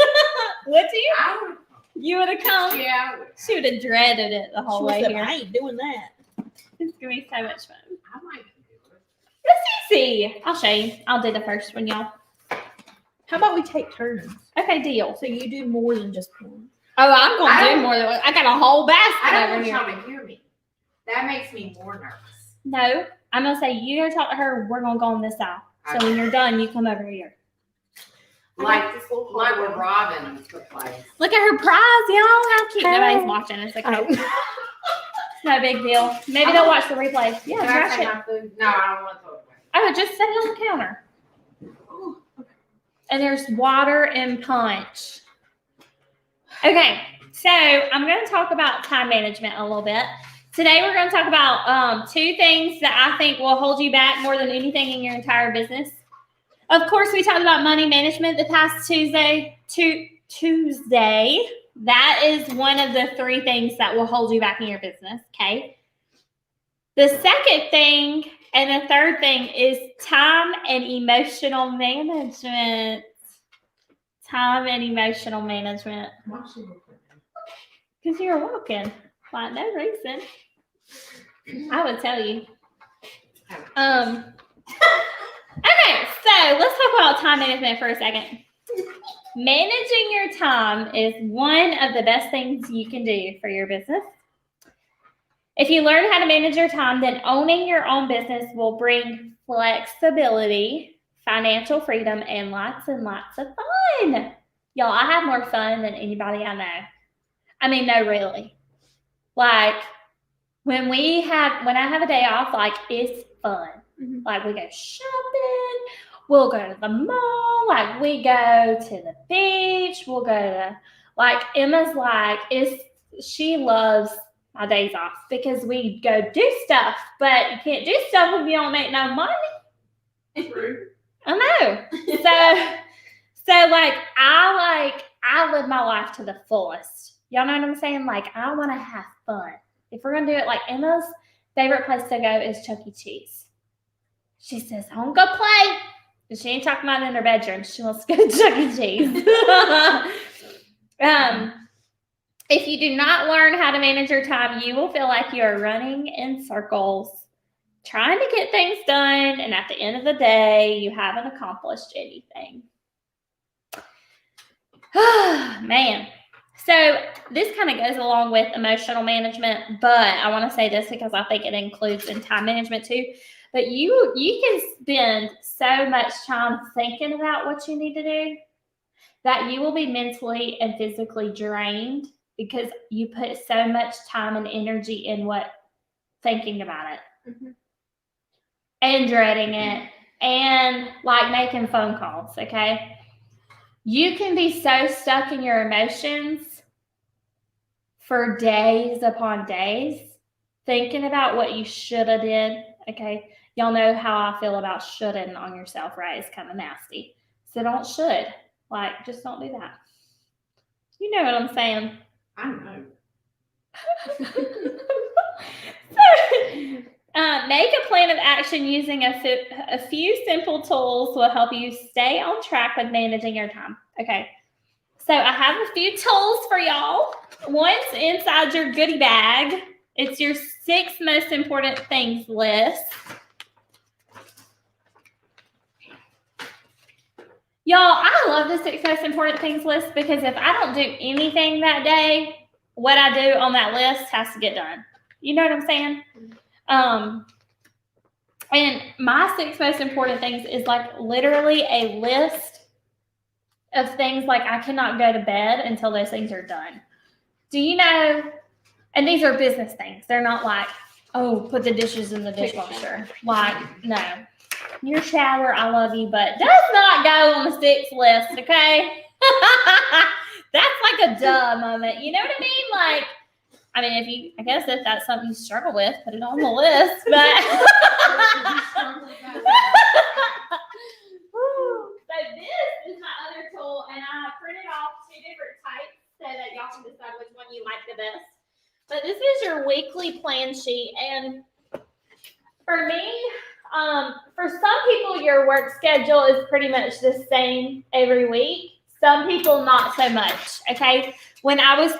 S1: Would you?
S11: I would.
S1: You would have come?
S11: Yeah. I would.
S1: She would have dreaded it the whole way here.
S10: I ain't doing that.
S1: It's going to be so much fun.
S11: I might do it.
S1: It's easy. I'll show you. I'll do the first one, y'all.
S10: How about we take turns?
S1: Okay, deal.
S10: So you do more than just one.
S1: Oh, I'm going
S11: I
S1: to do
S11: don't-
S1: more than one. I got a whole basket
S11: I don't
S1: over
S11: want
S1: here.
S11: y'all to hear me. That makes me more nervous.
S1: No, I'm going to say, you go talk to her. We're going to go on this aisle. So when you're done, you come over here.
S11: Like we're robbing the place.
S1: Look at her prize, y'all. How cute. Nobody's watching. It's okay. It's no big deal. Maybe they'll watch the replay. Yeah,
S11: Can I
S1: trash
S11: take
S1: it.
S11: my food? No, I don't want to throw it away.
S1: Oh, just set it on the counter. And there's water and punch. Okay, so I'm going to talk about time management a little bit. Today we're going to talk about 2 things that I think will hold you back more than anything in your entire business. Of course, we talked about money management the past Tuesday. That is one of the 3 things that will hold you back in your business, okay? The second thing and the third thing is time and emotional management. Time and emotional management. Because you're walking. Like, no reason. I would tell you. Okay, so let's talk about time management for a second. Managing your time is one of the best things you can do for your business. If you learn how to manage your time, then owning your own business will bring flexibility, financial freedom, and lots of fun. Y'all, I have more fun than anybody I know. I mean, no, really. Like, when I have a day off, like, it's fun.
S10: Mm-hmm.
S1: Like, we go shopping, we'll go to the mall, like, we go to the beach, we'll go to, like, Emma's like, she loves my days off because we go do stuff, but you can't do stuff if you don't make no money.
S10: True.
S1: I know. So I live my life to the fullest. Y'all know what I'm saying? Like, I want to have fun. If we're going to do it, like, Emma's favorite place to go is Chuck E. Cheese. She says, I want to go play. And she ain't talking about it in her bedroom. She wants to go to Chuck E. Cheese. If you do not learn how to manage your time, you will feel like you are running in circles, trying to get things done, and at the end of the day, you haven't accomplished anything. Man. So this kind of goes along with emotional management, but I want to say this because I think it includes in time management too. But you can spend so much time thinking about what you need to do that you will be mentally and physically drained because you put so much time and energy in thinking about it.
S10: Mm-hmm.
S1: And dreading it and like making phone calls, okay? You can be so stuck in your emotions for days upon days, thinking about what you should have did, okay? Y'all know how I feel about shoulding on yourself, right? It's kind of nasty. So don't should. Like, just don't do that. You know what I'm saying.
S11: I know.
S1: Make a plan of action using a few simple tools will help you stay on track with managing your time. Okay, so I have a few tools for y'all. One's inside your goodie bag. It's your 6 most important things list. Y'all, I love the 6 most important things list because if I don't do anything that day, what I do on that list has to get done. You know what I'm saying? And my 6 most important things is like literally a list of things like I cannot go to bed until those things are done. Do you know? And these are business things. They're not like, oh, put the dishes in the dishwasher. Like, no. Your shower, I love you, but does not go on the 6 list, okay? That's like a duh moment. You know what I mean? Like, I mean, I guess if that's something you struggle with, put it on the list, but. So this is my other tool, and I printed off 2 different types so that y'all can decide which one you like the best. But this is your weekly plan sheet, and for me, for some people, your work schedule is pretty much the same every week. Some people, not so much, okay? When I was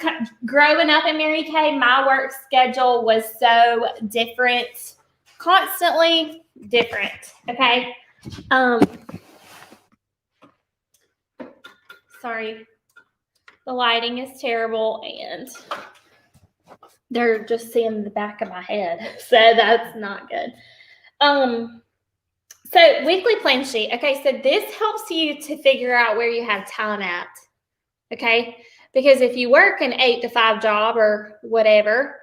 S1: growing up in Mary Kay, my work schedule was so different, constantly different, okay? Sorry, the lighting is terrible, and they're just seeing the back of my head, so that's not good. So weekly plan sheet. Okay, so this helps you to figure out where you have time at. Okay, because if you work an 8 to 5 job or whatever,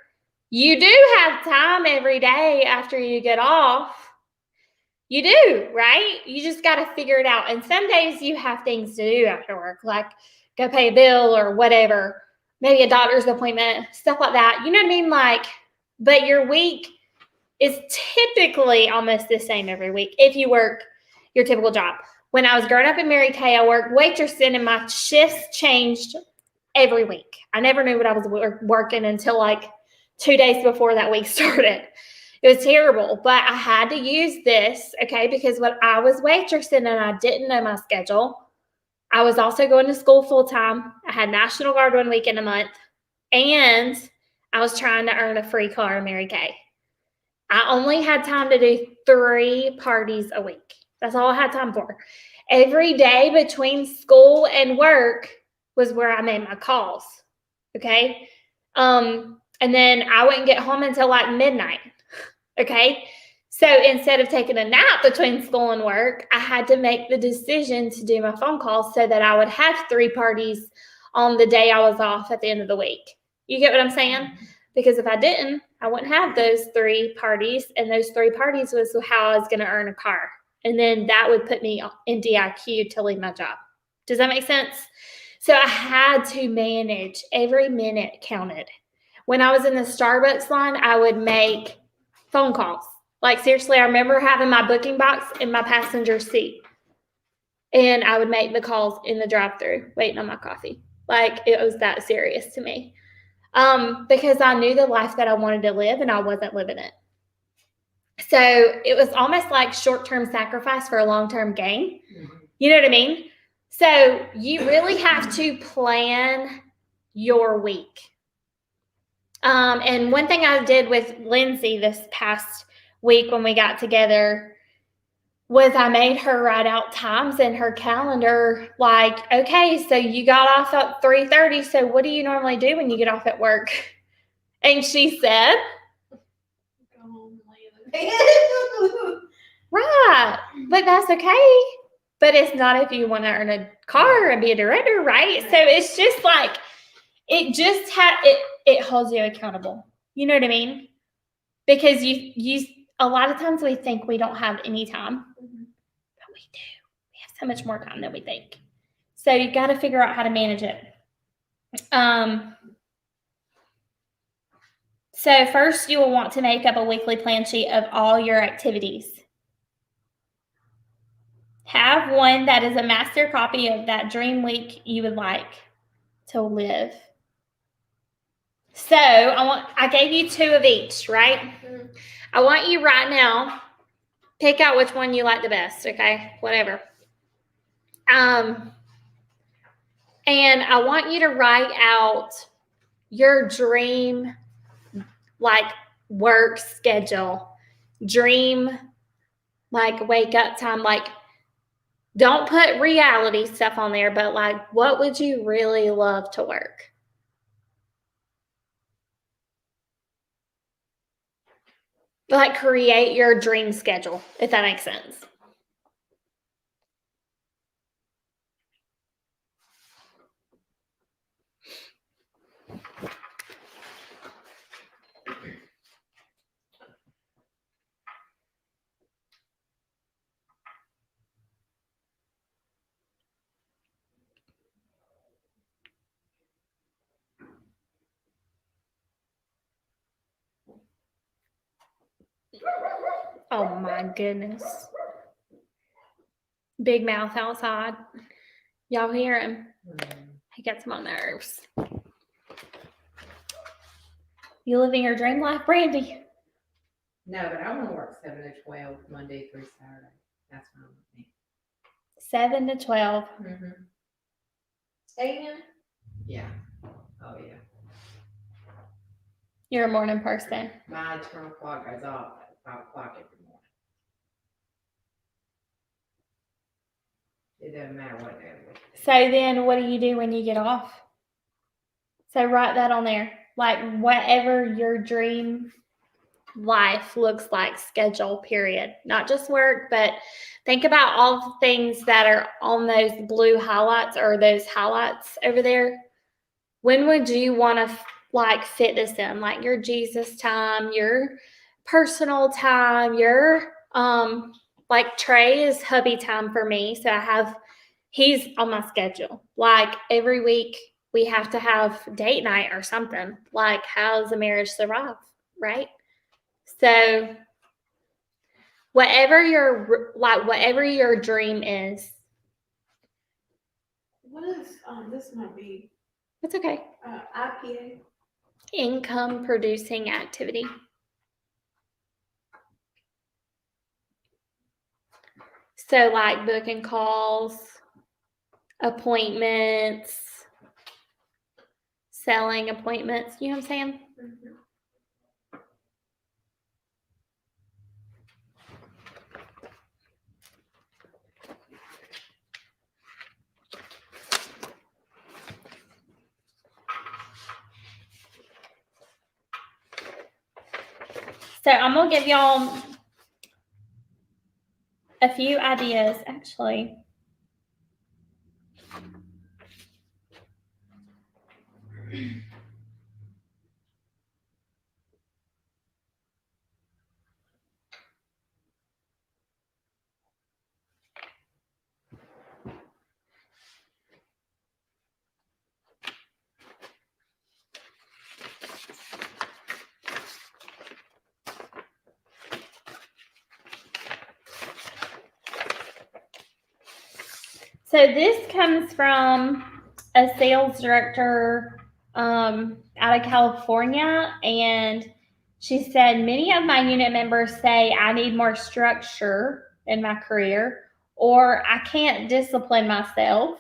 S1: you do have time every day after you get off. You do, right? You just got to figure it out. And some days you have things to do after work, like go pay a bill or whatever, maybe a doctor's appointment, stuff like that. You know what I mean? Like, but your week is typically almost the same every week if you work your typical job. When I was growing up in Mary Kay, I worked waitressing, and my shifts changed every week. I never knew what I was working until like 2 days before that week started. It was terrible, but I had to use this, okay, because when I was waitressing and I didn't know my schedule, I was also going to school full time. I had National Guard 1 weekend a month, and I was trying to earn a free car in Mary Kay. I only had time to do 3 parties a week. That's all I had time for. Every day between school and work was where I made my calls, okay? And then I wouldn't get home until like midnight, okay? So instead of taking a nap between school and work, I had to make the decision to do my phone calls so that I would have 3 parties on the day I was off at the end of the week. You get what I'm saying? Because if I didn't, I wouldn't have those 3 parties, and those 3 parties was how I was going to earn a car. And then that would put me in DIQ to leave my job. Does that make sense? So I had to manage. Every minute counted. When I was in the Starbucks line, I would make phone calls. Like, seriously, I remember having my booking box in my passenger seat, and I would make the calls in the drive-thru waiting on my coffee. Like, it was that serious to me. Because I knew the life that I wanted to live, and I wasn't living it. So it was almost like short-term sacrifice for a long-term gain. You know what I mean? So you really have to plan your week. And one thing I did with Lindsay this past week when we got together was I made her write out times in her calendar, like, okay, so you got off at 3:30, so what do you normally do when you get off at work? And she said,
S10: Go home and lay in the
S1: right, but that's okay. But it's not if you want to earn a car and be a director, right? So it's just like, it just it holds you accountable. You know what I mean? Because you a lot of times we think we don't have any time, but we do. We have so much more time than we think. So you got to figure out how to manage it. So first, you will want to make up a weekly plan sheet of all your activities. Have one that is a master copy of that dream week you would like to live. So I gave you 2 of each, right? Mm-hmm. I want you right now, pick out which one you like the best, okay? Whatever. And I want you to write out your dream, like, work schedule, dream, like, wake up time, like, don't put reality stuff on there, but like, what would you really love to work? Like, create your dream schedule, if that makes sense. Oh my goodness. Big mouth outside. Y'all hear him? He gets my nerves. You living your dream life, Brandy?
S11: No, but I want to work 7 to 12, Monday through Saturday. That's fine with me.
S1: 7 to 12.
S11: Mm-hmm. 10? Yeah. Oh, yeah.
S1: You're a morning person.
S11: My internal clock goes off at 5 o'clock every morning. It doesn't matter what day of the week.
S1: So then what do you do when you get off? So write that on there. Like whatever your dream life looks like, schedule, period. Not just work, but think about all the things that are on those blue highlights or those highlights over there. When would you want to like fit this in? Like your Jesus time, your personal time, your like Trey is hubby time for me. So he's on my schedule. Like every week we have to have date night or something. Like how does a marriage survive, right? So whatever your dream is.
S10: What is, this might be,
S1: It's okay.
S10: IPA?
S1: Income producing activity. So like booking calls, appointments, selling appointments, you know what I'm saying?
S10: Mm-hmm.
S1: So I'm gonna give y'all a few ideas actually. So this comes from a sales director out of California, and she said, many of my unit members say I need more structure in my career, or I can't discipline myself.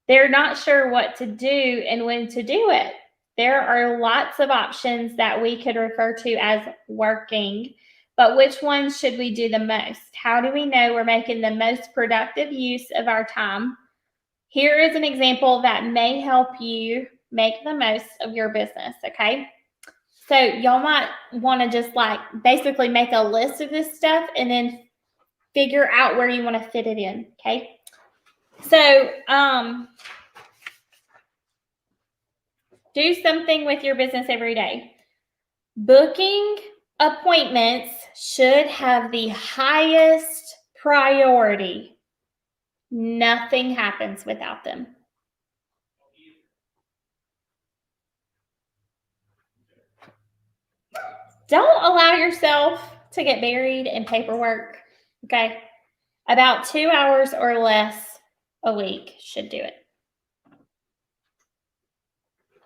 S1: They're not sure what to do and when to do it. There are lots of options that we could refer to as working, but which ones should we do the most? How do we know we're making the most productive use of our time? Here is an example that may help you make the most of your business, okay? So y'all might want to just like basically make a list of this stuff and then figure out where you want to fit it in, okay? So, do something with your business every day. Booking appointments should have the highest priority. Nothing happens without them. Don't allow yourself to get buried in paperwork, okay? About 2 hours or less a week should do it.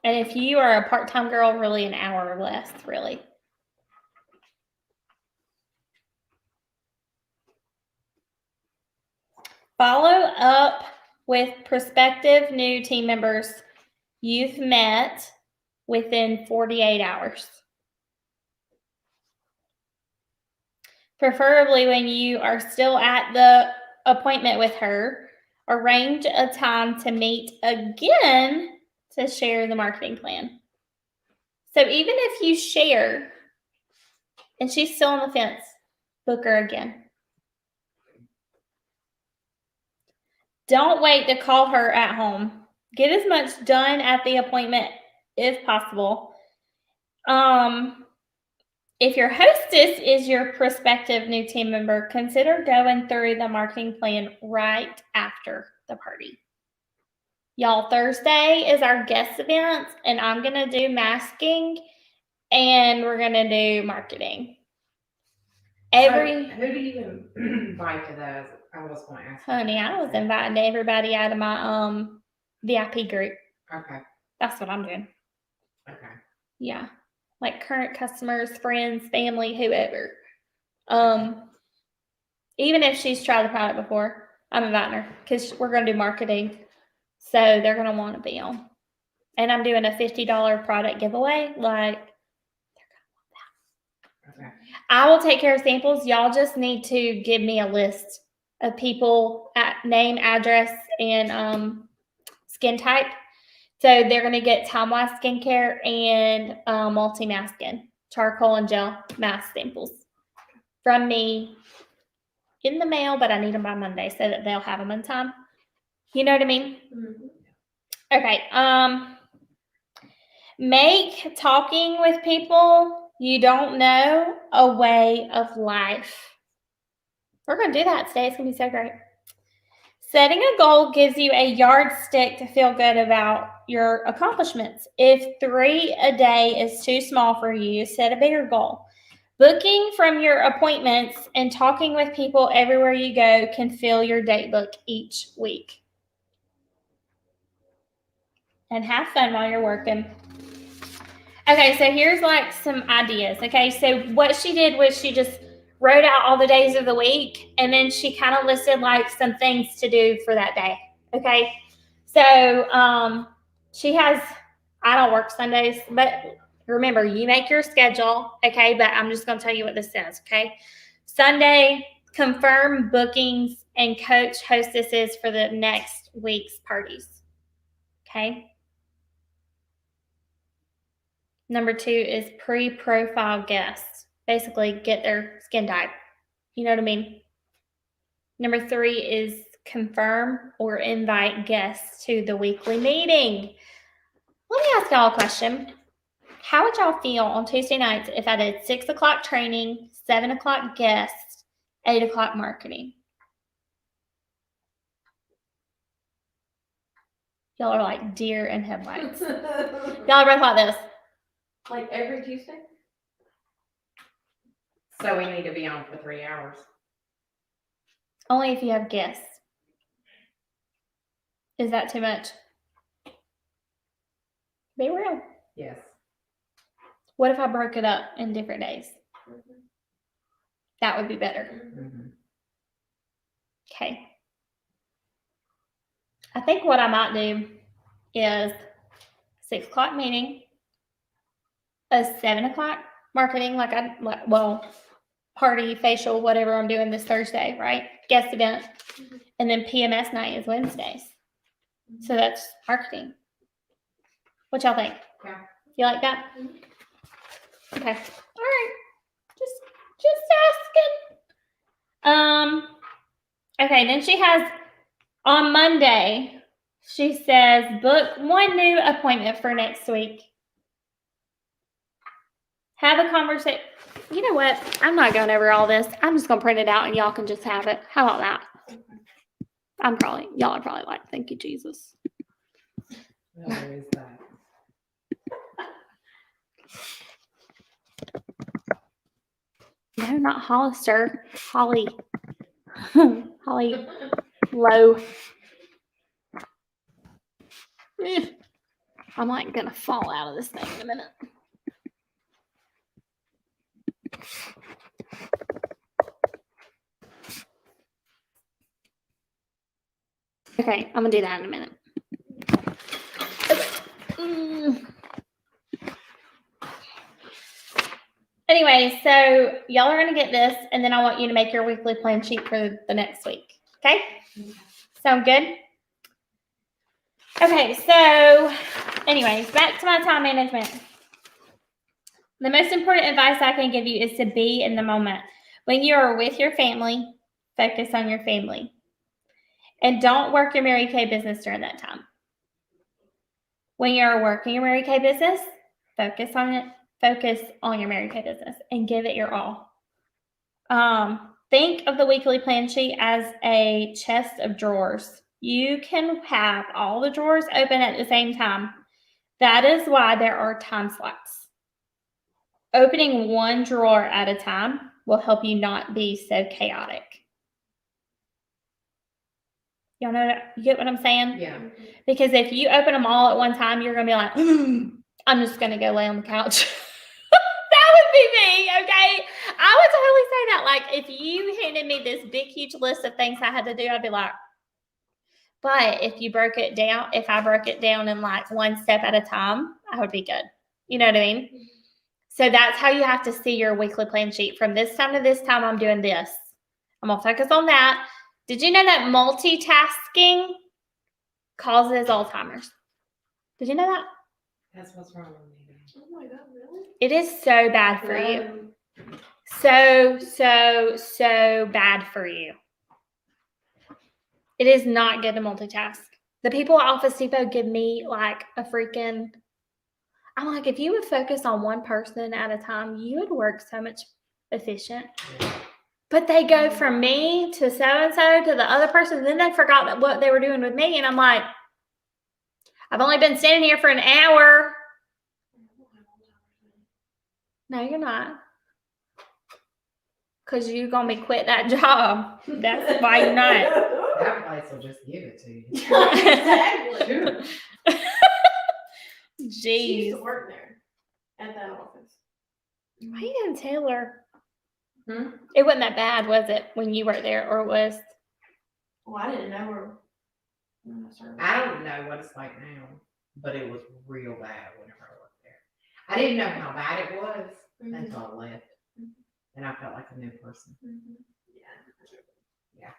S1: And if you are a part-time girl, really an hour or less, really. Follow up with prospective new team members you've met within 48 hours. Preferably when you are still at the appointment with her, arrange a time to meet again to share the marketing plan. So even if you share and she's still on the fence, book her again. Don't wait to call her at home. Get as much done at the appointment if possible. If your hostess is your prospective new team member, consider going through the marketing plan right after the party. Y'all, Thursday is our guest event, and I'm going to do masking, and we're going to do marketing. Every,
S11: Who do you invite to those? I was gonna ask.
S1: honey, I was inviting everybody out of my VIP group.
S11: Okay,
S1: That's what I'm doing.
S11: okay.
S1: Yeah. Like current customers, friends, family, whoever. Even if she's tried the product before, I'm inviting her because we're going to do marketing. So they're going to want to be on. And I'm doing a $50 product giveaway. Like,
S11: Okay.
S1: I will take care of samples. Y'all just need to give me a list of people at name, address, and skin type. So they're going to get Time Wise Skincare and multi-mask skin, charcoal and gel mask samples from me in the mail, but I need them by Monday so that they'll have them in time. You know what I mean? Okay. Make talking with people you don't know a way of life. We're going to do that today. It's going to be so great. Setting a goal gives you a yardstick to feel good about your accomplishments. If 3 a day is too small for you, set a bigger goal. Booking from your appointments and talking with people everywhere you go can fill your date book each week. And have fun while you're working. Okay, so here's like some ideas. Okay, so what she did was she just wrote out all the days of the week, and then she kind of listed like some things to do for that day. Okay, so she has, I don't work Sundays, but remember, you make your schedule. Okay, but I'm just going to tell you what this says. Okay, Sunday, confirm bookings and coach hostesses for the next week's parties. Okay. Number 2 is pre-profile guests. Basically, get their skin type. You know what I mean? Number 3 is confirm or invite guests to the weekly meeting. Let me ask y'all a question. How would y'all feel on Tuesday nights if I did 6 o'clock training, 7 o'clock guests, 8 o'clock marketing? Y'all are like deer in headlights. Y'all are both like this.
S10: Like every Tuesday?
S11: So we need to be on for 3 hours.
S1: Only if you have guests. Is that too much? Be real.
S11: Yes.
S1: What if I broke it up in different days? That would be better.
S11: Mhm.
S1: Okay. I think what I might do is 6 o'clock meeting, a 7 o'clock marketing, party, facial, whatever I'm doing this Thursday, right? Guest event. And then PMS night is Wednesdays. So that's marketing. What y'all think?
S11: Yeah.
S1: You like that? Okay. All right. Just asking. Okay, then she has on Monday, she says book 1 new appointment for next week. Have a conversation. You know what? I'm not going over all this. I'm just going to print it out and y'all can just have it. How about that? Y'all are probably like, thank you, Jesus.
S11: Well, there is that.
S1: No, not Hollister. Holly. Holly Low. I'm like going to fall out of this thing in a minute. Okay, I'm gonna do that in a minute. Anyway, so y'all are gonna get this, and then I want you to make your weekly plan sheet for the next week. Okay? Sound good? Okay, so anyways, back to my time management. The most important advice I can give you is to be in the moment. When you are with your family, focus on your family. And don't work your Mary Kay business during that time. When you're working your Mary Kay business, focus on it. Focus on your Mary Kay business and give it your all. Think of the weekly plan sheet as a chest of drawers. You can have all the drawers open at the same time. That is why there are time slots. Opening one drawer at a time will help you not be so chaotic. Y'all know that? You get what I'm saying?
S11: Yeah.
S1: Because if you open them all at one time, you're going to be like, I'm just going to go lay on the couch. That would be me, okay? I would totally say that. Like, if you handed me this big, huge list of things I had to do, I'd be like, but if I broke it down in like one step at a time, I would be good. You know what I mean? So that's how you have to see your weekly plan sheet. From this time to this time, I'm doing this. I'm going to focus on that. Did you know that multitasking causes Alzheimer's? Did you know that?
S11: That's what's wrong with me.
S10: Oh my God, really?
S1: It is so bad for you. So bad for you. It is not good to multitask. The people at Office Depot give me like a freaking, I'm like, if you would focus on one person at a time, you would work so much efficient. But they go from me to so-and-so to the other person, and then they forgot that what they were doing with me. And I'm like, I've only been standing here for an hour. No, you're not. Because you're going to be quit that job. That's why you're not.
S11: That place will just give it to you.
S10: Exactly. She used
S1: Jeez.
S10: to work there at that office.
S1: Why you didn't tell her?
S11: Hmm?
S1: It wasn't that bad, was it, when you worked there, or it was?
S10: Well, I didn't know her. when I started.
S11: I don't know what it's like now, but it was real bad whenever I worked there. I didn't know how bad it was until I left. And I felt like a new person. Yeah.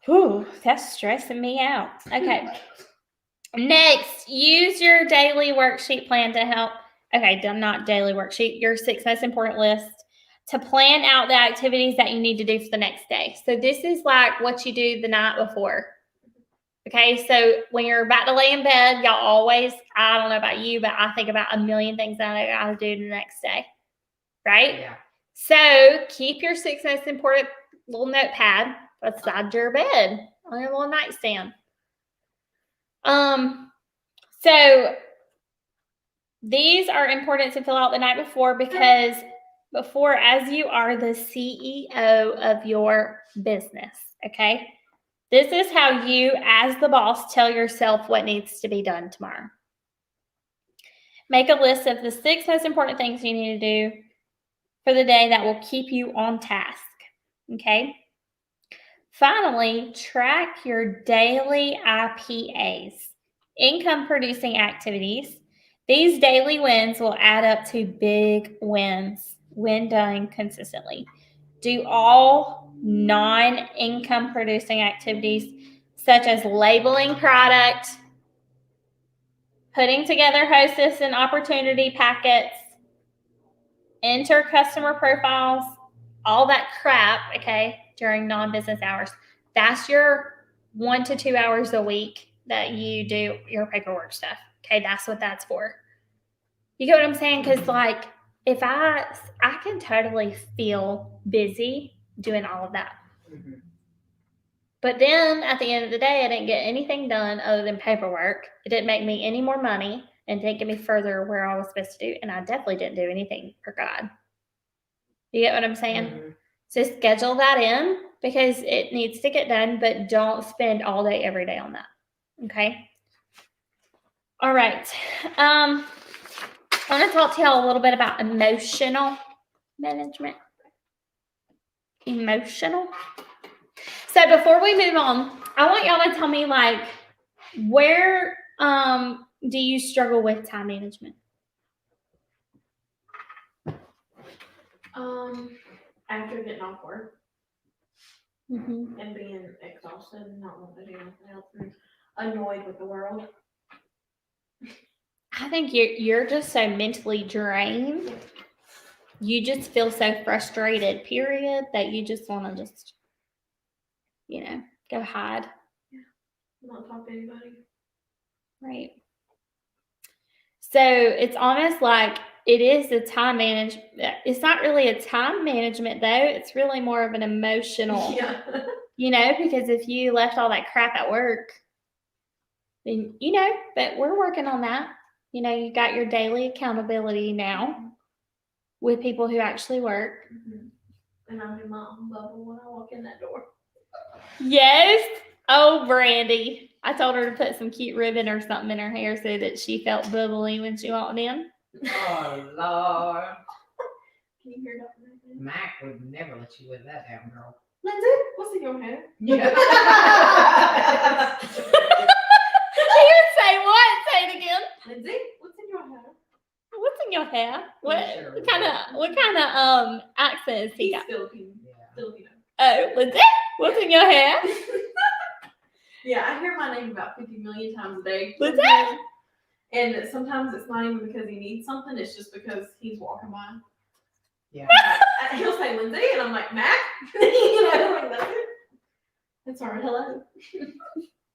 S1: Whew, that's stressing me out. Okay. Next, use your daily worksheet plan to help. Okay, not daily worksheet, your 6 most important list to plan out the activities that you need to do for the next day. So this is like what you do the night before. Okay, so when you're about to lay in bed, y'all always, I don't know about you, but I think about a million things that I gotta do the next day. Right?
S11: Yeah.
S1: So keep your 6 most important little notepad beside your bed on your little nightstand. So these are important to fill out the night before because as you are the CEO of your business, okay? This is how you, as the boss, tell yourself what needs to be done tomorrow. Make a list of the 6 most important things you need to do for the day that will keep you on task, okay? Finally, track your daily IPAs, income producing activities. These daily wins will add up to big wins when done consistently. Do all non-income producing activities such as labeling product, putting together hostess and opportunity packets, enter customer profiles, all that crap, okay, during non-business hours. That's your 1 to 2 hours a week that you do your paperwork stuff. Okay, that's what that's for. You get what I'm saying? Because like, if I can totally feel busy doing all of that.
S11: Mm-hmm.
S1: But then at the end of the day, I didn't get anything done other than paperwork. It didn't make me any more money and didn't get me further where I was supposed to do. And I definitely didn't do anything for God. You get what I'm saying?
S11: Mm-hmm.
S1: So schedule that in because it needs to get done, but don't spend all day, every day on that. Okay? All right. I want to talk to y'all a little bit about emotional management. Emotional. So before we move on, I want y'all to tell me, like, where do you struggle with time management?
S10: After getting off work
S1: Mm-hmm.
S10: and being exhausted and not wanting to do anything else and annoyed with the world.
S1: I think you're just so mentally drained. You just feel so frustrated, period, that you just want to just, go hide.
S10: Not talk to anybody.
S1: Right. So it's almost like it is a time management. It's not really a time management, though. It's really more of an emotional,
S10: Yeah.
S1: because if you left all that crap at work, then, but we're working on that. You got your daily accountability now. with people who actually work.
S10: And I'm in mom bubble when I walk in that door.
S1: Yes. Oh, Brandy. I told her to put some cute ribbon or something in her hair so that she felt bubbly when she walked in.
S11: Oh, Lord.
S10: Can you hear that?
S11: Mac would never let you live that down, girl.
S10: Lindsay, what's in your hair?
S11: Yeah.
S1: She would say what? Say it again.
S10: Lindsay, what's in your hair?
S1: What's in your hair? What
S11: Sure.
S1: what kind of accent has he
S10: He's
S1: got?
S10: Filipino.
S11: Yeah.
S10: Filipino.
S1: Oh, Lindsay, what's in your hair?
S10: Yeah, I hear my name about 50 million times a day.
S1: Lindsay?
S10: And sometimes it's not even because he needs something, it's just because he's walking by.
S11: Yeah.
S10: He'll say Lindsay, and I'm like, Mac? You know, like, that's it. That's all right, hello.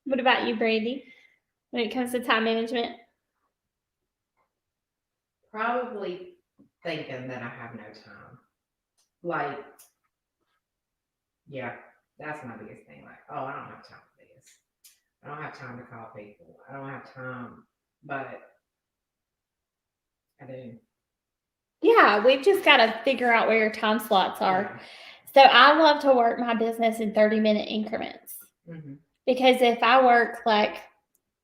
S1: What about you, Brandy? When it comes to time management?
S11: Probably thinking that I have no time. Like, yeah, that's my biggest thing. Like, oh, I don't have time for this. I don't have time to call people. I don't have time, but I do.
S1: Yeah, we've just got to figure out where your time slots are.
S11: Yeah.
S1: So I love to work my business in 30-minute increments.
S11: Mhm.
S1: Because if I work, like,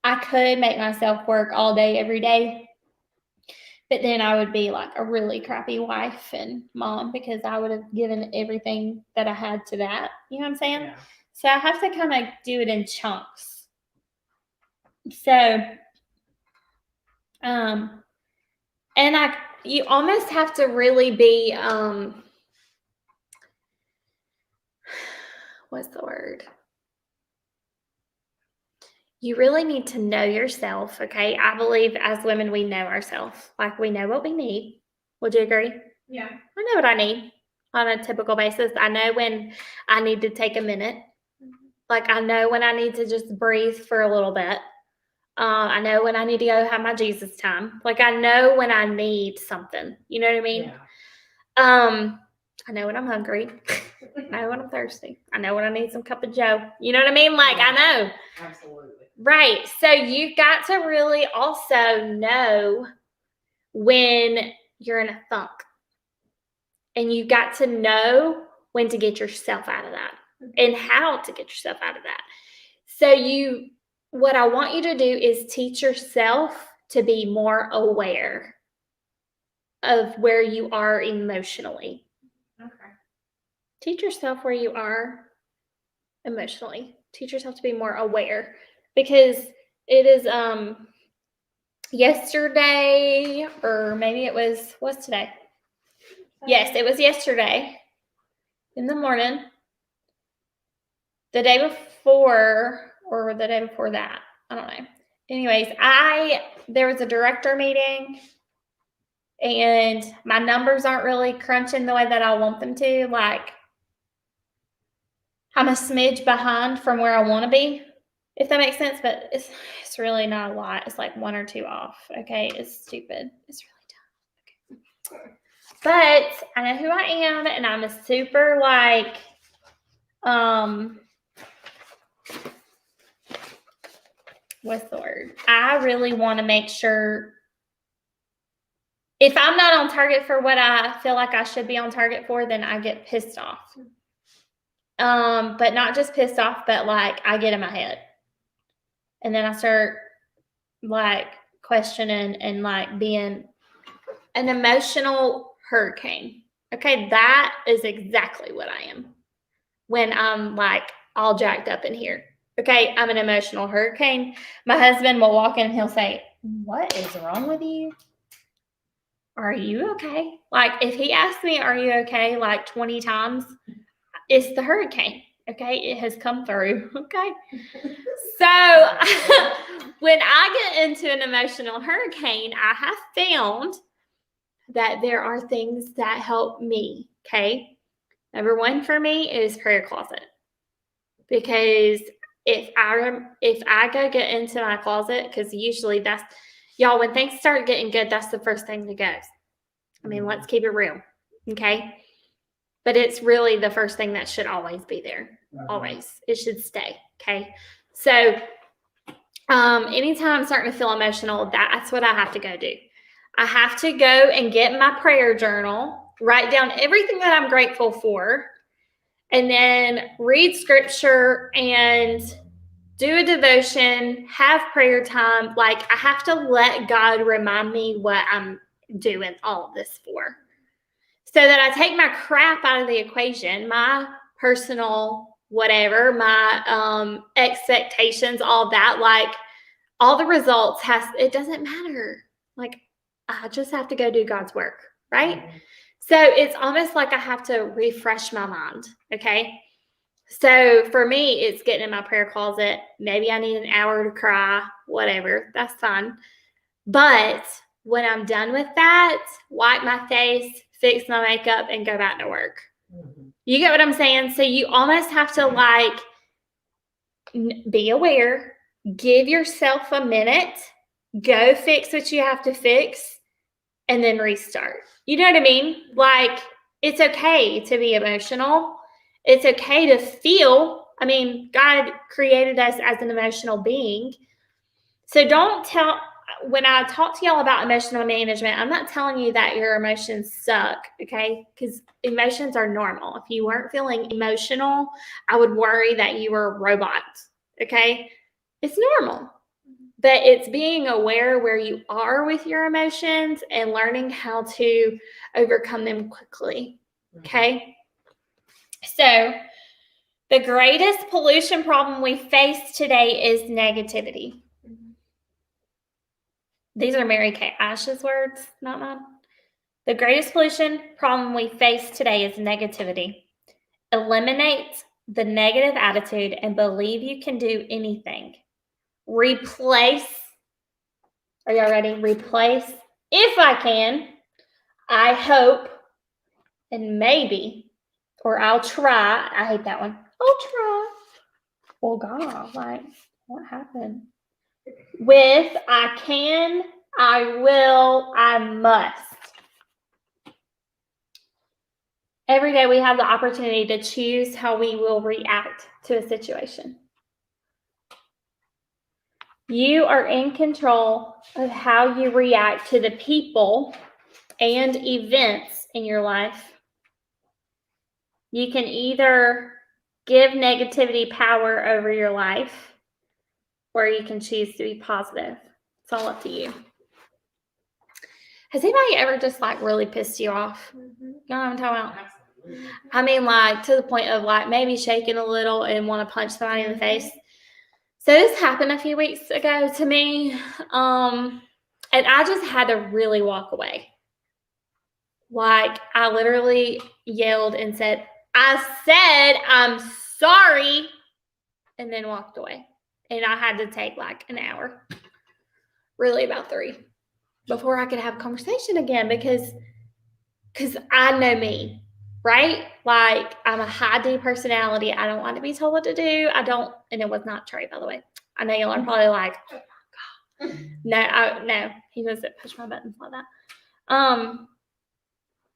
S1: I could make myself work all day, every day, but then I would be like a really crappy wife and mom because I would have given everything that I had to that. You know what I'm saying?
S11: Yeah.
S1: So I have to kind of do it in chunks. So, and you almost have to really be, what's the word? You really need to know yourself, okay? I believe as women, we know ourselves. Like, we know what we need. Would you agree?
S10: Yeah.
S1: I know what I need on a typical basis. I know when I need to take a minute. Like, I know when I need to just breathe for a little bit. I know when I need to go have my Jesus time. Like, I know when I need something. You know what I mean?
S11: Yeah.
S1: I know when I'm hungry. I know when I'm thirsty. I know when I need some cup of joe. You know what I mean? Like, I know.
S11: Absolutely.
S1: Right. So you've got to really also know when you're in a funk. And you've got to know when to get yourself out of that and how to get yourself out of that. So what I want you to do is teach yourself to be more aware of where you are emotionally.
S10: Okay.
S1: Teach yourself where you are emotionally. Teach yourself to be more aware because it is yesterday, or maybe it was, what's today? Yes, it was yesterday in the morning, the day before, or the day before that. I don't know. Anyways, there was a director meeting and my numbers aren't really crunching the way that I want them to. Like, I'm a smidge behind from where I want to be, if that makes sense, but it's really not a lot. It's like 1 or 2 off. Okay. It's stupid. It's really dumb. Okay. But I know who I am, and I'm a super, like, what's the word? I really want to make sure if I'm not on target for what I feel like I should be on target for, then I get pissed off. But not just pissed off, but like I get in my head. And then I start like questioning and like being an emotional hurricane. Okay, that is exactly what I am when I'm like all jacked up in here. Okay, I'm an emotional hurricane. My husband will walk in and he'll say, "What is wrong with you? Are you okay?" Like, if he asks me, "Are you okay?" like 20 times, it's the hurricane. Okay, it has come through. Okay. So when I get into an emotional hurricane, I have found that there are things that help me. Okay. Number 1 for me is prayer closet. Because if I go get into my closet, because usually that's, y'all, when things start getting good, that's the first thing that goes. I mean, let's keep it real. Okay. But it's really the first thing that should always be there. Always. It should stay. Okay. So anytime I'm starting to feel emotional, that's what I have to go do. I have to go and get my prayer journal, write down everything that I'm grateful for, and then read scripture and do a devotion, have prayer time. Like, I have to let God remind me what I'm doing all of this for, so that I take my crap out of the equation, my personal whatever, my expectations, all that. Like, all the results it doesn't matter. Like, I just have to go do God's work, right? So it's almost like I have to refresh my mind, okay? So for me, it's getting in my prayer closet. Maybe I need an hour to cry, whatever. That's fine. But when I'm done with that, wipe my face, fix my makeup, and go back to work. You get what I'm saying? So you almost have to, like, be aware, give yourself a minute, go fix what you have to fix, and then restart. You know what I mean? Like, it's okay to be emotional. It's okay to feel. I mean, God created us as an emotional being. So when I talk to y'all about emotional management, I'm not telling you that your emotions suck, okay? Because emotions are normal. If you weren't feeling emotional, I would worry that you were a robot, okay? It's normal. But it's being aware where you are with your emotions and learning how to overcome them quickly, okay? So the greatest pollution problem we face today is negativity. These are Mary Kay Ash's words, not mine. The greatest pollution problem we face today is negativity. Eliminate the negative attitude and believe you can do anything. Replace, are y'all ready? Replace, if I can, I hope, and maybe, or I'll try. I hate that one. I'll try. Well, God, like, what happened? With I can, I will, I must. Every day we have the opportunity to choose how we will react to a situation. You are in control of how you react to the people and events in your life. You can either give negativity power over your life, or you can choose to be positive. It's all up to you. Has anybody ever just, like, really pissed you off? You know what I'm talking about? I mean, like, to the point of, like, maybe shaking a little and want to punch somebody in the face. So this happened a few weeks ago to me, and I just had to really walk away. Like, I literally yelled and said, I'm sorry, and then walked away. And I had to take, like, an hour, really about 3, before I could have a conversation again, because I know me, right? Like, I'm a high D personality. I don't want to be told what to do. And it was not Trey, by the way. I know y'all are probably like, oh my God. No, he doesn't push my buttons like that.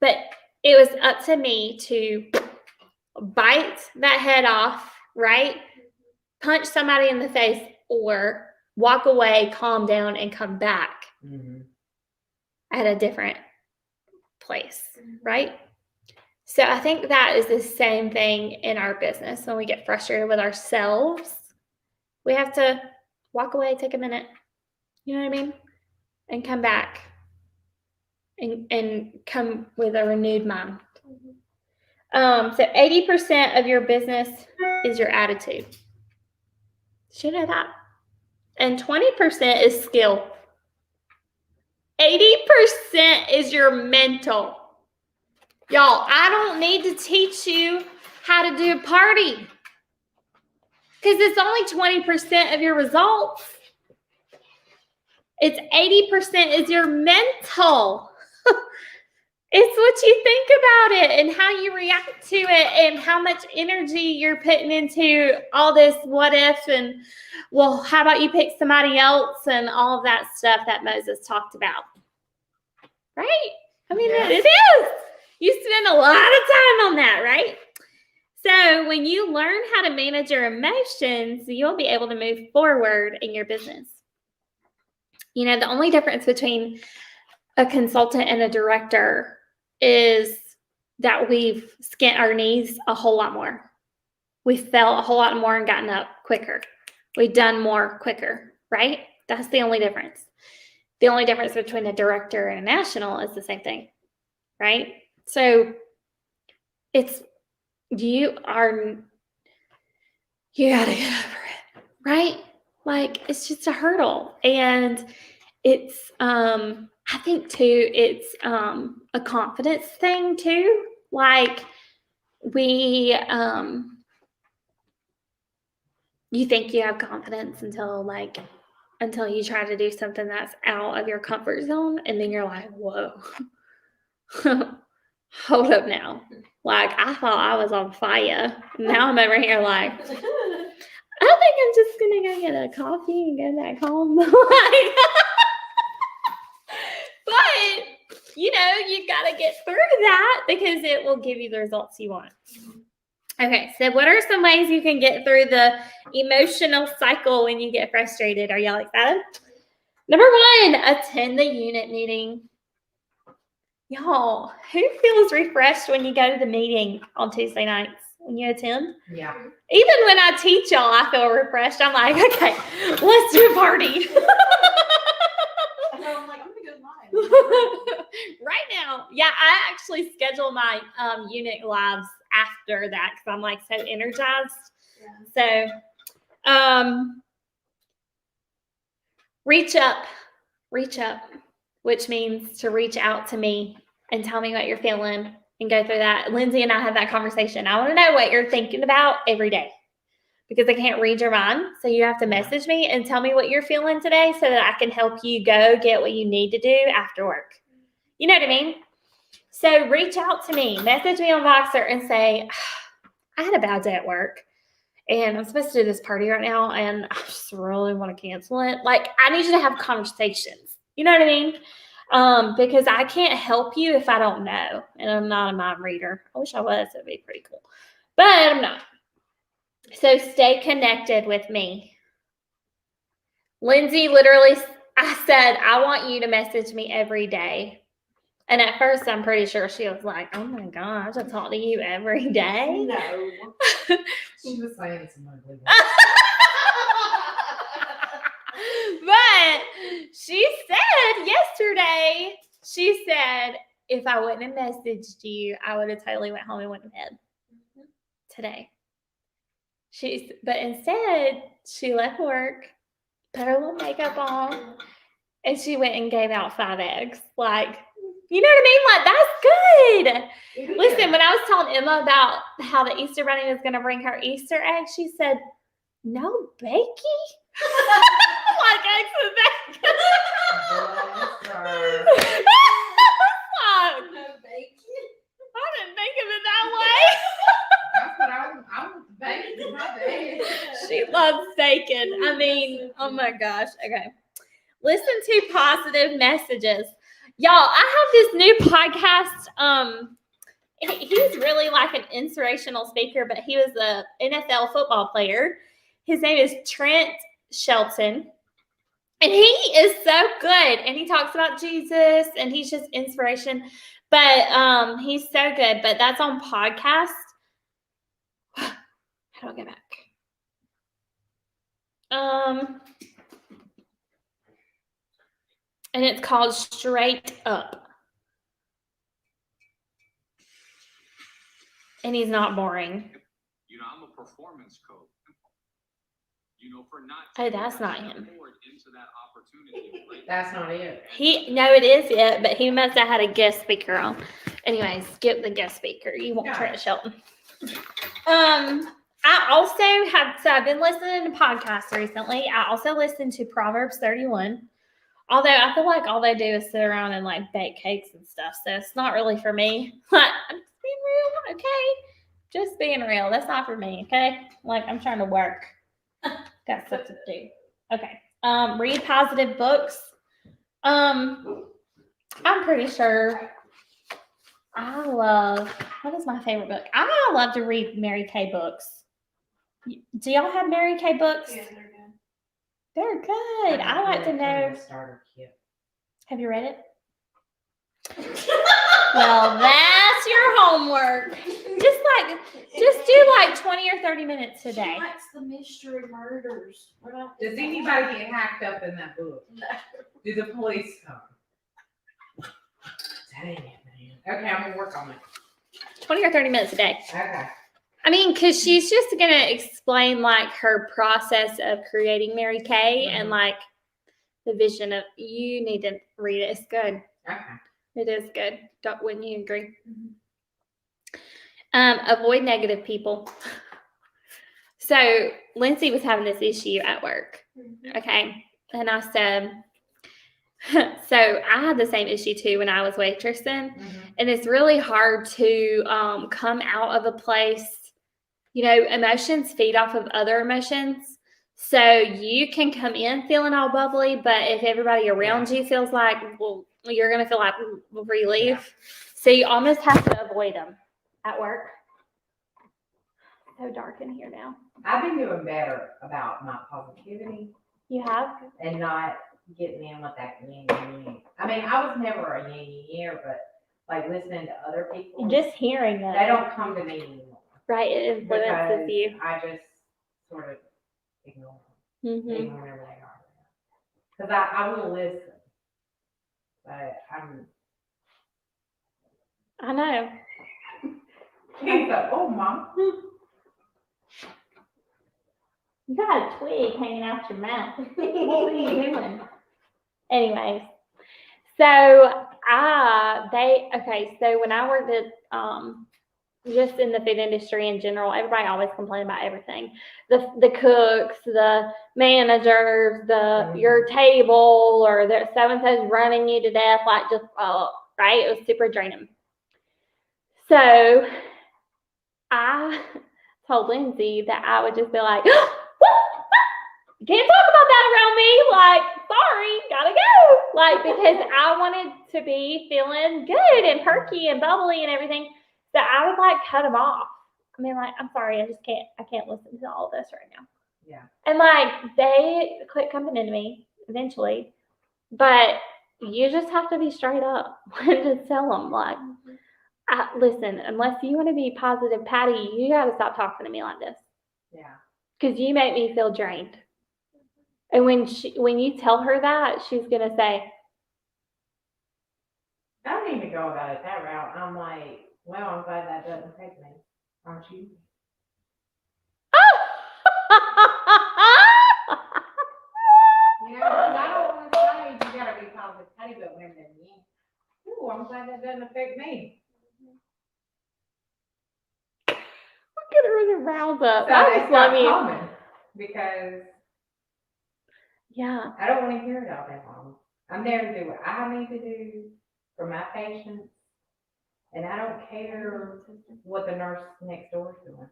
S1: But it was up to me to bite that head off, right? Punch somebody in the face, or walk away, calm down, and come back at a different place, right? So I think that is the same thing in our business. When we get frustrated with ourselves, we have to walk away, take a minute, you know what I mean? And come back and come with a renewed mind. So 80% of your business is your attitude. Did you know that? And 20% is skill. 80% is your mental. Y'all, I don't need to teach you how to do a party, because it's only 20% of your results. It's 80% is your mental. It's what you think about it and how you react to it and how much energy you're putting into all this what if and, well, how about you pick somebody else and all of that stuff that Moses talked about. Right? I mean, It is. You spend a lot of time on that, right? So when you learn how to manage your emotions, you'll be able to move forward in your business. You know, the only difference between a consultant and a director is that we've skint our knees a whole lot more. We fell a whole lot more and gotten up quicker. We've done more quicker, right? That's the only difference. The only difference between a director and a national is the same thing, right? So you gotta get over it, right? Like, it's just a hurdle. And it's, I think too, it's a confidence thing too. Like, you think you have confidence until you try to do something that's out of your comfort zone, and then you're like, whoa, hold up now. Like, I thought I was on fire. Now I'm over here like, I think I'm just gonna go get a coffee and go back home. But you gotta get through that because it will give you the results you want. Okay, so what are some ways you can get through the emotional cycle when you get frustrated? Are y'all excited? Number 1, attend the unit meeting. Y'all, who feels refreshed when you go to the meeting on Tuesday nights when you attend?
S11: Yeah.
S1: Even when I teach y'all, I feel refreshed. I'm like, okay, let's do a party.
S10: I'm like, I'm gonna go live.
S1: Right now. Yeah, I actually schedule my unit lives after that because I'm like so energized. Yeah. So reach up, which means to reach out to me and tell me what you're feeling and go through that. Lindsay and I had that conversation. I want to know what you're thinking about every day because I can't read your mind. So you have to message me and tell me what you're feeling today so that I can help you go get what you need to do after work. You know what I mean? So reach out to me, message me on Voxer and say, I had a bad day at work and I'm supposed to do this party right now and I just really want to cancel it. Like, I need you to have conversations. You know what I mean? Because I can't help you if I don't know. And I'm not a mind reader. I wish I was. It'd be pretty cool. But I'm not. So stay connected with me. Lindsay literally, I said, I want you to message me every day. And at first, I'm pretty sure she was like, oh my gosh, I talk to you every day.
S11: No. She was saying some ugly words.
S1: But she said yesterday, she said, if I wouldn't have messaged you, I would have totally went home and went to bed today. But instead, she left work, put her little makeup on, and she went and gave out 5 eggs. Like, you know what I mean? Like, that's good. Listen, when I was telling Emma about how the Easter Bunny was going to bring her Easter eggs, she said, no bakey? Like eggs and bacon.
S11: No bacon.
S1: I didn't think of it that way.
S11: That's what I want the bacon in my bed.
S1: She loves bacon. I mean, oh my gosh. Okay. Listen to positive messages. Y'all, I have this new podcast. He's really like an inspirational speaker, but he was a NFL football player. His name is Trent Shelton. And he is so good. And he talks about Jesus and he's just inspiration. But he's so good. But that's on podcast. How do I get back? And it's called Straight Up. And he's not boring.
S12: You know, I'm a performance coach. You know, for not.
S1: Oh, that's not him.
S12: Into that opportunity.
S11: That's not it.
S1: No, it is it, but he must have had a guest speaker on. Anyways, skip the guest speaker. You won't Trent Shelton. I also I've been listening to podcasts recently. I also listened to Proverbs 31. Although I feel like all they do is sit around and like bake cakes and stuff. So it's not really for me. Like, I'm just being real, okay? Just being real. That's not for me, okay? Like, I'm trying to work. Got stuff to do. Okay. Read positive books. I'm pretty sure what is my favorite book? I love to read Mary Kay books. Do y'all have Mary Kay books?
S10: Yeah, they're good.
S1: They're good. I like to know.
S11: Starter kit.
S1: Have you read it? Well, that's your homework. Just do like 20 or 30 minutes a day.
S10: She likes the mystery murders. We're not-
S11: Does anybody get hacked up in that book? Do the police come? Dang it, man. Okay, I'm gonna work on it.
S1: 20 or 30 minutes a day.
S11: Okay.
S1: I mean, because she's just going to explain like her process of creating Mary Kay and like the vision of, you need to read it. It's good.
S11: Okay.
S1: It is good. Wouldn't you agree? Avoid negative people. So Lindsay was having this issue at work. Okay. And I said, so I had the same issue too when I was waitressing. And it's really hard to come out of a place. You know, emotions feed off of other emotions. So you can come in feeling all bubbly, but if everybody around you feels like, well, you're going to feel like relief. Yeah. So you almost have to avoid them at work. So dark in here now.
S11: I've been doing better about my positivity.
S1: You have?
S11: And not getting in with that yin yang. I mean, I was never a yin yang, but like listening to other people.
S1: Just hearing that.
S11: They don't come to me anymore.
S1: Right, it influences you.
S11: I just sort of ignore them.
S1: Mm-hmm.
S11: Whenever they are. Because I will listen. But
S1: I know.
S11: He's like, oh, Mom.
S1: You got a twig hanging out your mouth. What are you doing? Anyways, so so when I worked at just in the food industry in general, everybody always complained about everything. The cooks, the managers, your table, or the so-and-so's running you to death, like just, right? It was super draining. So I told Lindsay that I would just be like, can't talk about that around me. Like, sorry, gotta go. Like, because I wanted to be feeling good and perky and bubbly and everything. So I would like cut them off. I mean, like, I'm sorry, I can't listen to all this right now.
S11: Yeah.
S1: And like, they quit coming into me eventually, but you just have to be straight up and just tell them, like, listen, unless you want to be positive Patty, you got to stop talking to me like this.
S11: Yeah.
S1: Because you make me feel drained. And when you tell her that, she's going to say,
S11: I don't even go about it that route. I'm like, well, I'm glad that doesn't affect me. Aren't you? You know, I don't want to say you gotta be positive, Patty, but when they're me, ooh, I'm glad that doesn't affect me.
S1: Look at her with her rounds up.
S11: So
S1: I just love you.
S11: Because
S1: yeah,
S11: I don't want to hear it all day long. I'm there to do what I need to do for my patients, and I don't care what the nurse next door is doing,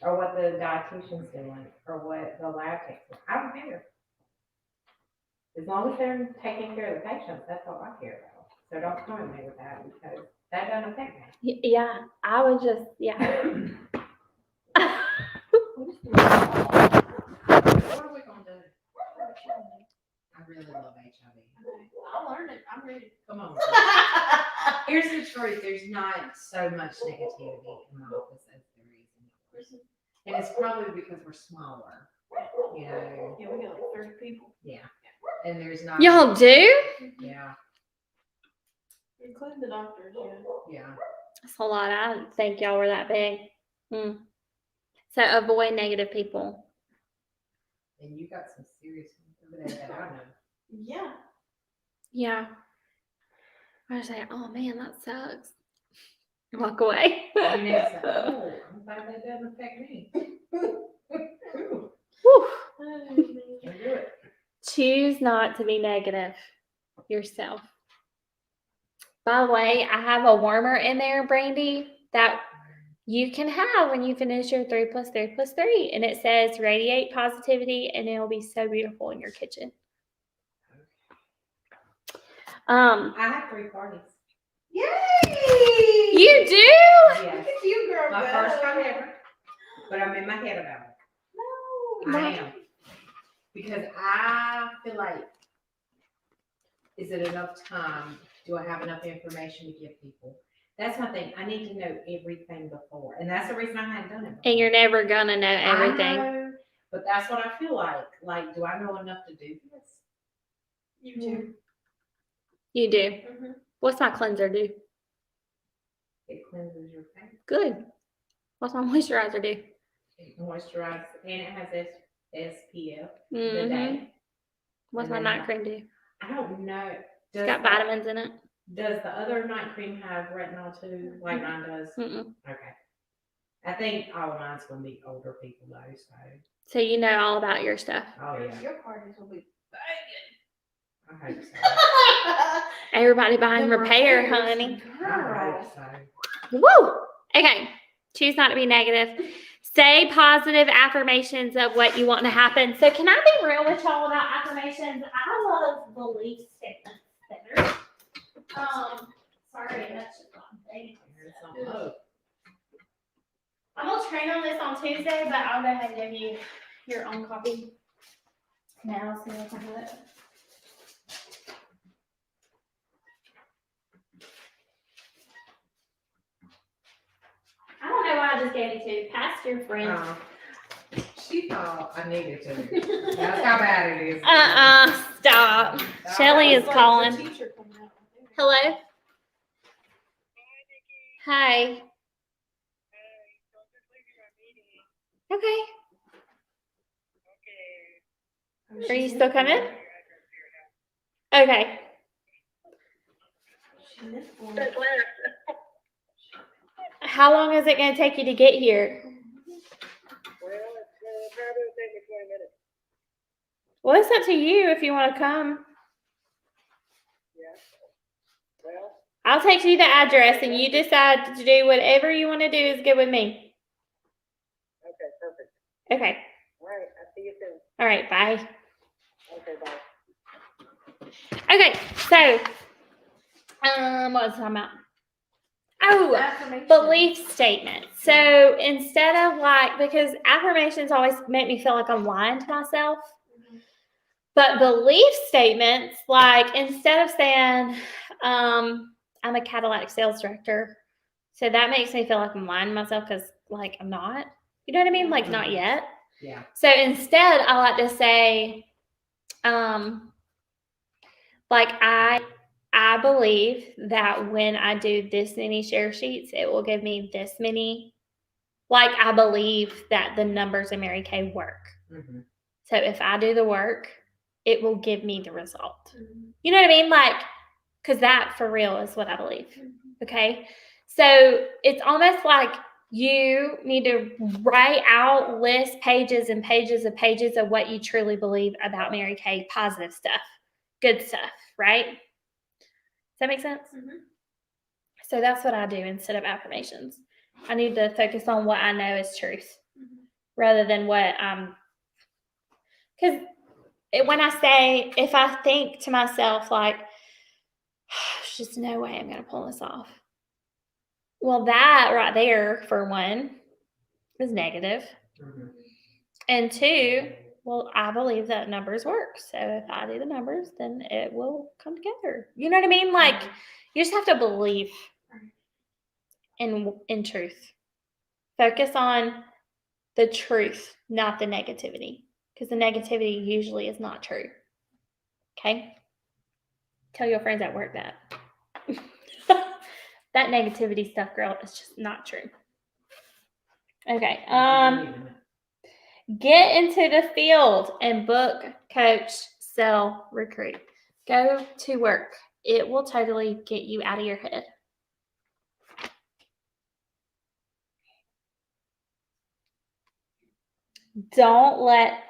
S11: or what the dietitian's doing, or what the lab tech's doing. I don't care. As long as they're taking care of the patients, that's all I care about. So don't come at me with that, because that doesn't affect me.
S1: Yeah, I would just, yeah.
S10: What are we gonna do?
S11: I really love HIV.
S10: I'll learn it. I'm ready.
S11: Come on. Here's the truth. There's not so much negativity in my office as there is in yours. And it's probably because we're smaller. You know.
S10: Yeah, we got like 30 people.
S11: Yeah. And there's not.
S1: Y'all do?
S11: Yeah.
S10: Including the doctors, yeah.
S11: Yeah.
S1: That's a lot. I didn't think y'all were that big. So avoid negative people.
S11: And you got some serious ones over there that I know.
S10: Yeah.
S1: Yeah. I was like, oh man, that sucks. Walk away.
S11: You need to say, oh, I'm glad that doesn't affect me.
S1: Whew.
S11: Can't do it.
S1: Choose not to be negative yourself. By the way, I have a warmer in there, Brandy, that you can have when you finish your 3+3+3. And it says radiate positivity, and it'll be so beautiful in your kitchen.
S11: I have 3 parties.
S9: Yay!
S1: You do?
S11: Yes.
S9: Look at you, girl.
S11: My first time ever. But I'm in my head about it.
S9: No.
S11: I am. Because I feel like, is it enough time Do I have enough information to give people? That's my thing. I need to know everything before. And that's the reason I hadn't done it before.
S1: And you're never gonna know everything.
S11: I know, but that's what I feel like. Like, do I know enough to do this?
S10: You do.
S1: You do.
S10: Mhm.
S1: What's my cleanser do?
S11: It cleanses your face.
S1: Good. What's my moisturizer do?
S11: It moisturizes, and it has SPF. The
S1: Mhm.
S11: day.
S1: What's
S11: And
S1: my
S11: then
S1: night cream do?
S11: I don't know.
S1: It's got vitamins in it.
S11: Does the other night cream have retinol too, like mine does?
S1: Mm-mm.
S11: Okay. I think all of mine's gonna be older people though, so,
S1: So you know all about your stuff.
S11: oh yeah,
S10: Your parties will be
S11: I hope so.
S1: Everybody buying
S10: The
S1: repair,
S10: repairs,
S1: honey.
S11: I
S10: Girl.
S11: hope so.
S1: Woo! Okay. Choose not to be negative. Say positive affirmations of what you want to happen. So can I be real with y'all about affirmations? I love belief statements better. Sorry, that's just one thing.
S11: Here's some hope.
S1: I'm gonna train on this on Tuesday, but I'll go ahead and give you your own copy now, so you can have it. I don't know why I just gave it to you. Pass your friend.
S11: She thought I needed to. That's how bad it is.
S1: Stop. Shelly is calling. Hello? Hi. Okay. Are you still coming? Okay. How long is it going to take you to get here? Well, it's up to you if you want to come. I'll text you the address and you decide to do whatever you want to do is good with me.
S9: Okay, perfect.
S1: Okay.
S9: All right, I'll see you soon.
S1: All right. Bye.
S9: Okay, bye.
S1: Okay. So, what was I talking about? Oh, belief statement. So instead of like, because affirmations always make me feel like I'm lying to myself. But belief statements, like instead of saying, I'm a Cadillac sales director, so that makes me feel like I'm lying to myself because like I'm not. You know what I mean? Like not yet.
S11: Yeah.
S1: So instead, I like to say, like I believe that when I do this many share sheets, it will give me this many. Like I believe that the numbers in Mary Kay work.
S11: Mhm.
S1: So if I do the work, it will give me the result. You know what I mean? Like, because that for real is what I believe. Okay. So it's almost like you need to write out, list pages and pages of pages of what you truly believe about Mary Kay, positive stuff, good stuff, right? Does that make sense? So that's what I do instead of affirmations. I need to focus on what I know is truth rather than what because when I say, if I think to myself, like, there's just no way I'm going to pull this off. Well, that right there, for one, is negative. And two, well, I believe that numbers work. So if I do the numbers, then it will come together. You know what I mean? Like, you just have to believe in truth. Focus on the truth, not the negativity. Because the negativity usually is not true. Okay? Tell your friends at work that. That negativity stuff, girl, is just not true. Okay. Get into the field and book, coach, sell, recruit. Go to work. It will totally get you out of your head.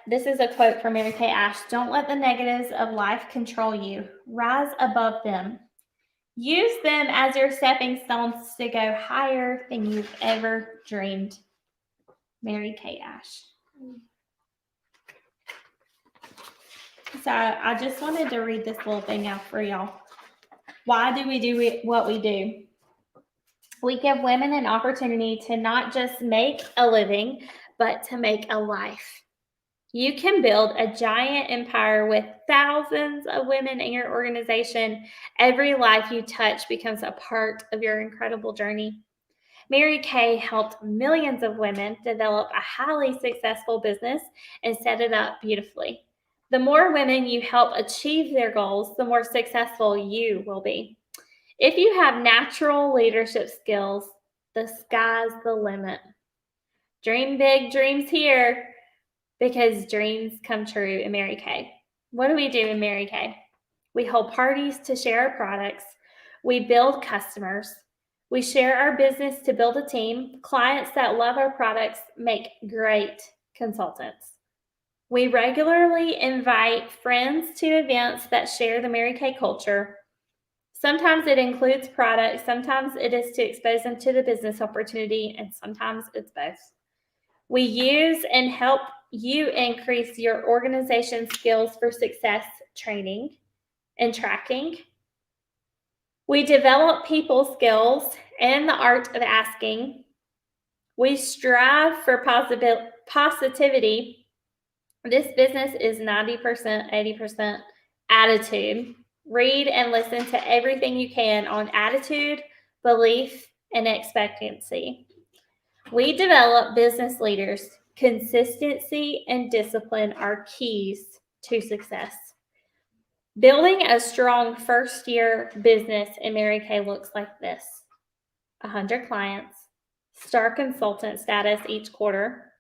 S1: This is a quote from Mary Kay Ash, don't let the negatives of life control you. Rise above them. Use them as your stepping stones to go higher than you've ever dreamed. Mary Kay Ash. So I just wanted to read this little thing out for y'all. Why do we do what we do? We give women an opportunity to not just make a living, but to make a life. You can build a giant empire with thousands of women in your organization. Every life you touch becomes a part of your incredible journey. Mary Kay helped millions of women develop a highly successful business and set it up beautifully. The more women you help achieve their goals, the more successful you will be. If you have natural leadership skills, the sky's the limit. Dream big dreams here, because dreams come true in Mary Kay. What do we do in Mary Kay? We hold parties to share our products. We build customers. We share our business to build a team. Clients that love our products make great consultants. We regularly invite friends to events that share the Mary Kay culture. Sometimes it includes products, sometimes it is to expose them to the business opportunity, and sometimes it's both. We use and help you increase your organization's skills for success training and tracking. We develop people skills and the art of asking. We strive for positivity. This business is 90%, 80% attitude. Read and listen to everything you can on attitude, belief, and expectancy. We develop business leaders. Consistency and discipline are keys to success. Building a strong first-year business in Mary Kay looks like this: 100 clients, star consultant status each quarter.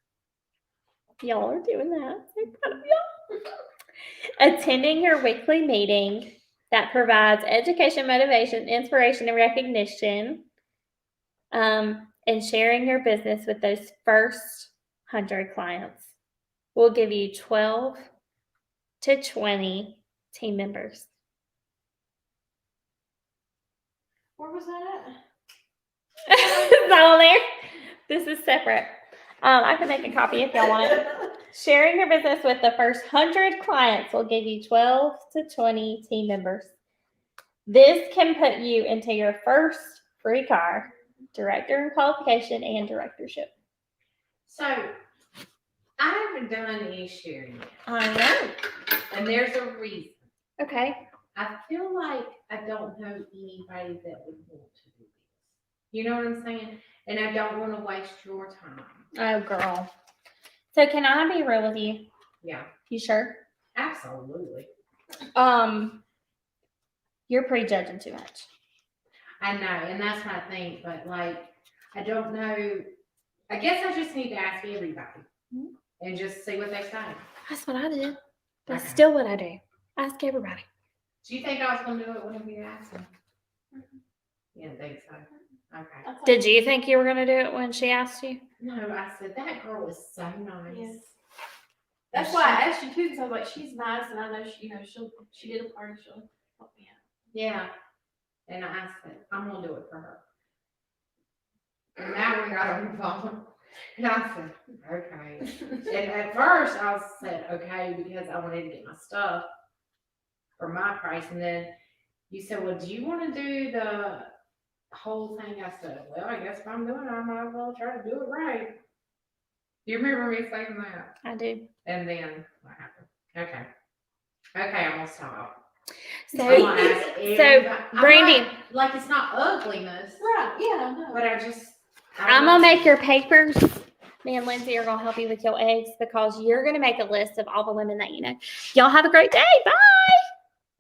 S1: Y'all are doing that. I'm proud of y'all. Attending your weekly meeting that provides education, motivation, inspiration, and recognition, and sharing your business with those first 100 clients. We'll give you 12 to 20 team members.
S10: Where was that
S1: Is that on there? This is separate. I can make a copy if y'all want it. Sharing your business with the first 100 clients will give you 12 to 20 team members. This can put you into your first free car, director in qualification, and directorship.
S11: So, I haven't done any sharing yet,
S1: I know.
S11: and there's a reason.
S1: Okay.
S11: I feel like I don't know anybody that would want to do this. You know what I'm saying? And I don't want to waste your time.
S1: Oh, girl. So can I be real with you?
S11: Yeah,
S1: You sure?
S11: absolutely.
S1: You're prejudging too much.
S11: I know, and that's what I think, but like, I don't know. I guess I just need to ask everybody and just see what they say.
S1: That's what I did. That's
S11: Okay.
S1: still what I do. Ask everybody.
S11: Do you think I was going to do it whenever you asked me? You didn't think so? Okay.
S1: Did you think you were going to do it when she asked you?
S11: No, I said, that girl is so nice.
S10: Yes. That's why I asked you too, because I was like, she's nice, and I know she did a party, she'll help me out.
S11: Yeah. And I said, I'm going to do it for her. And now we got on the phone. And I said, okay. And at first I said, okay, because I wanted to get my stuff for my price. And then you said, well, do you want to do the whole thing? I said, well, I guess if I'm doing it, I might as well try to do it right. Do you remember me saying that?
S1: I do.
S11: And then what happened? Okay. Okay, I'm going to stop.
S1: So,
S11: I'm gonna ask everybody. I'm
S1: Brandy,
S11: not- like it's not ugliness,
S10: Right, yeah, no.
S11: but I just.
S1: I'm going to make your papers. Me and Lindsay are going to help you with your eggs because you're going to make a list of all the women that you know. Y'all have a great day. Bye.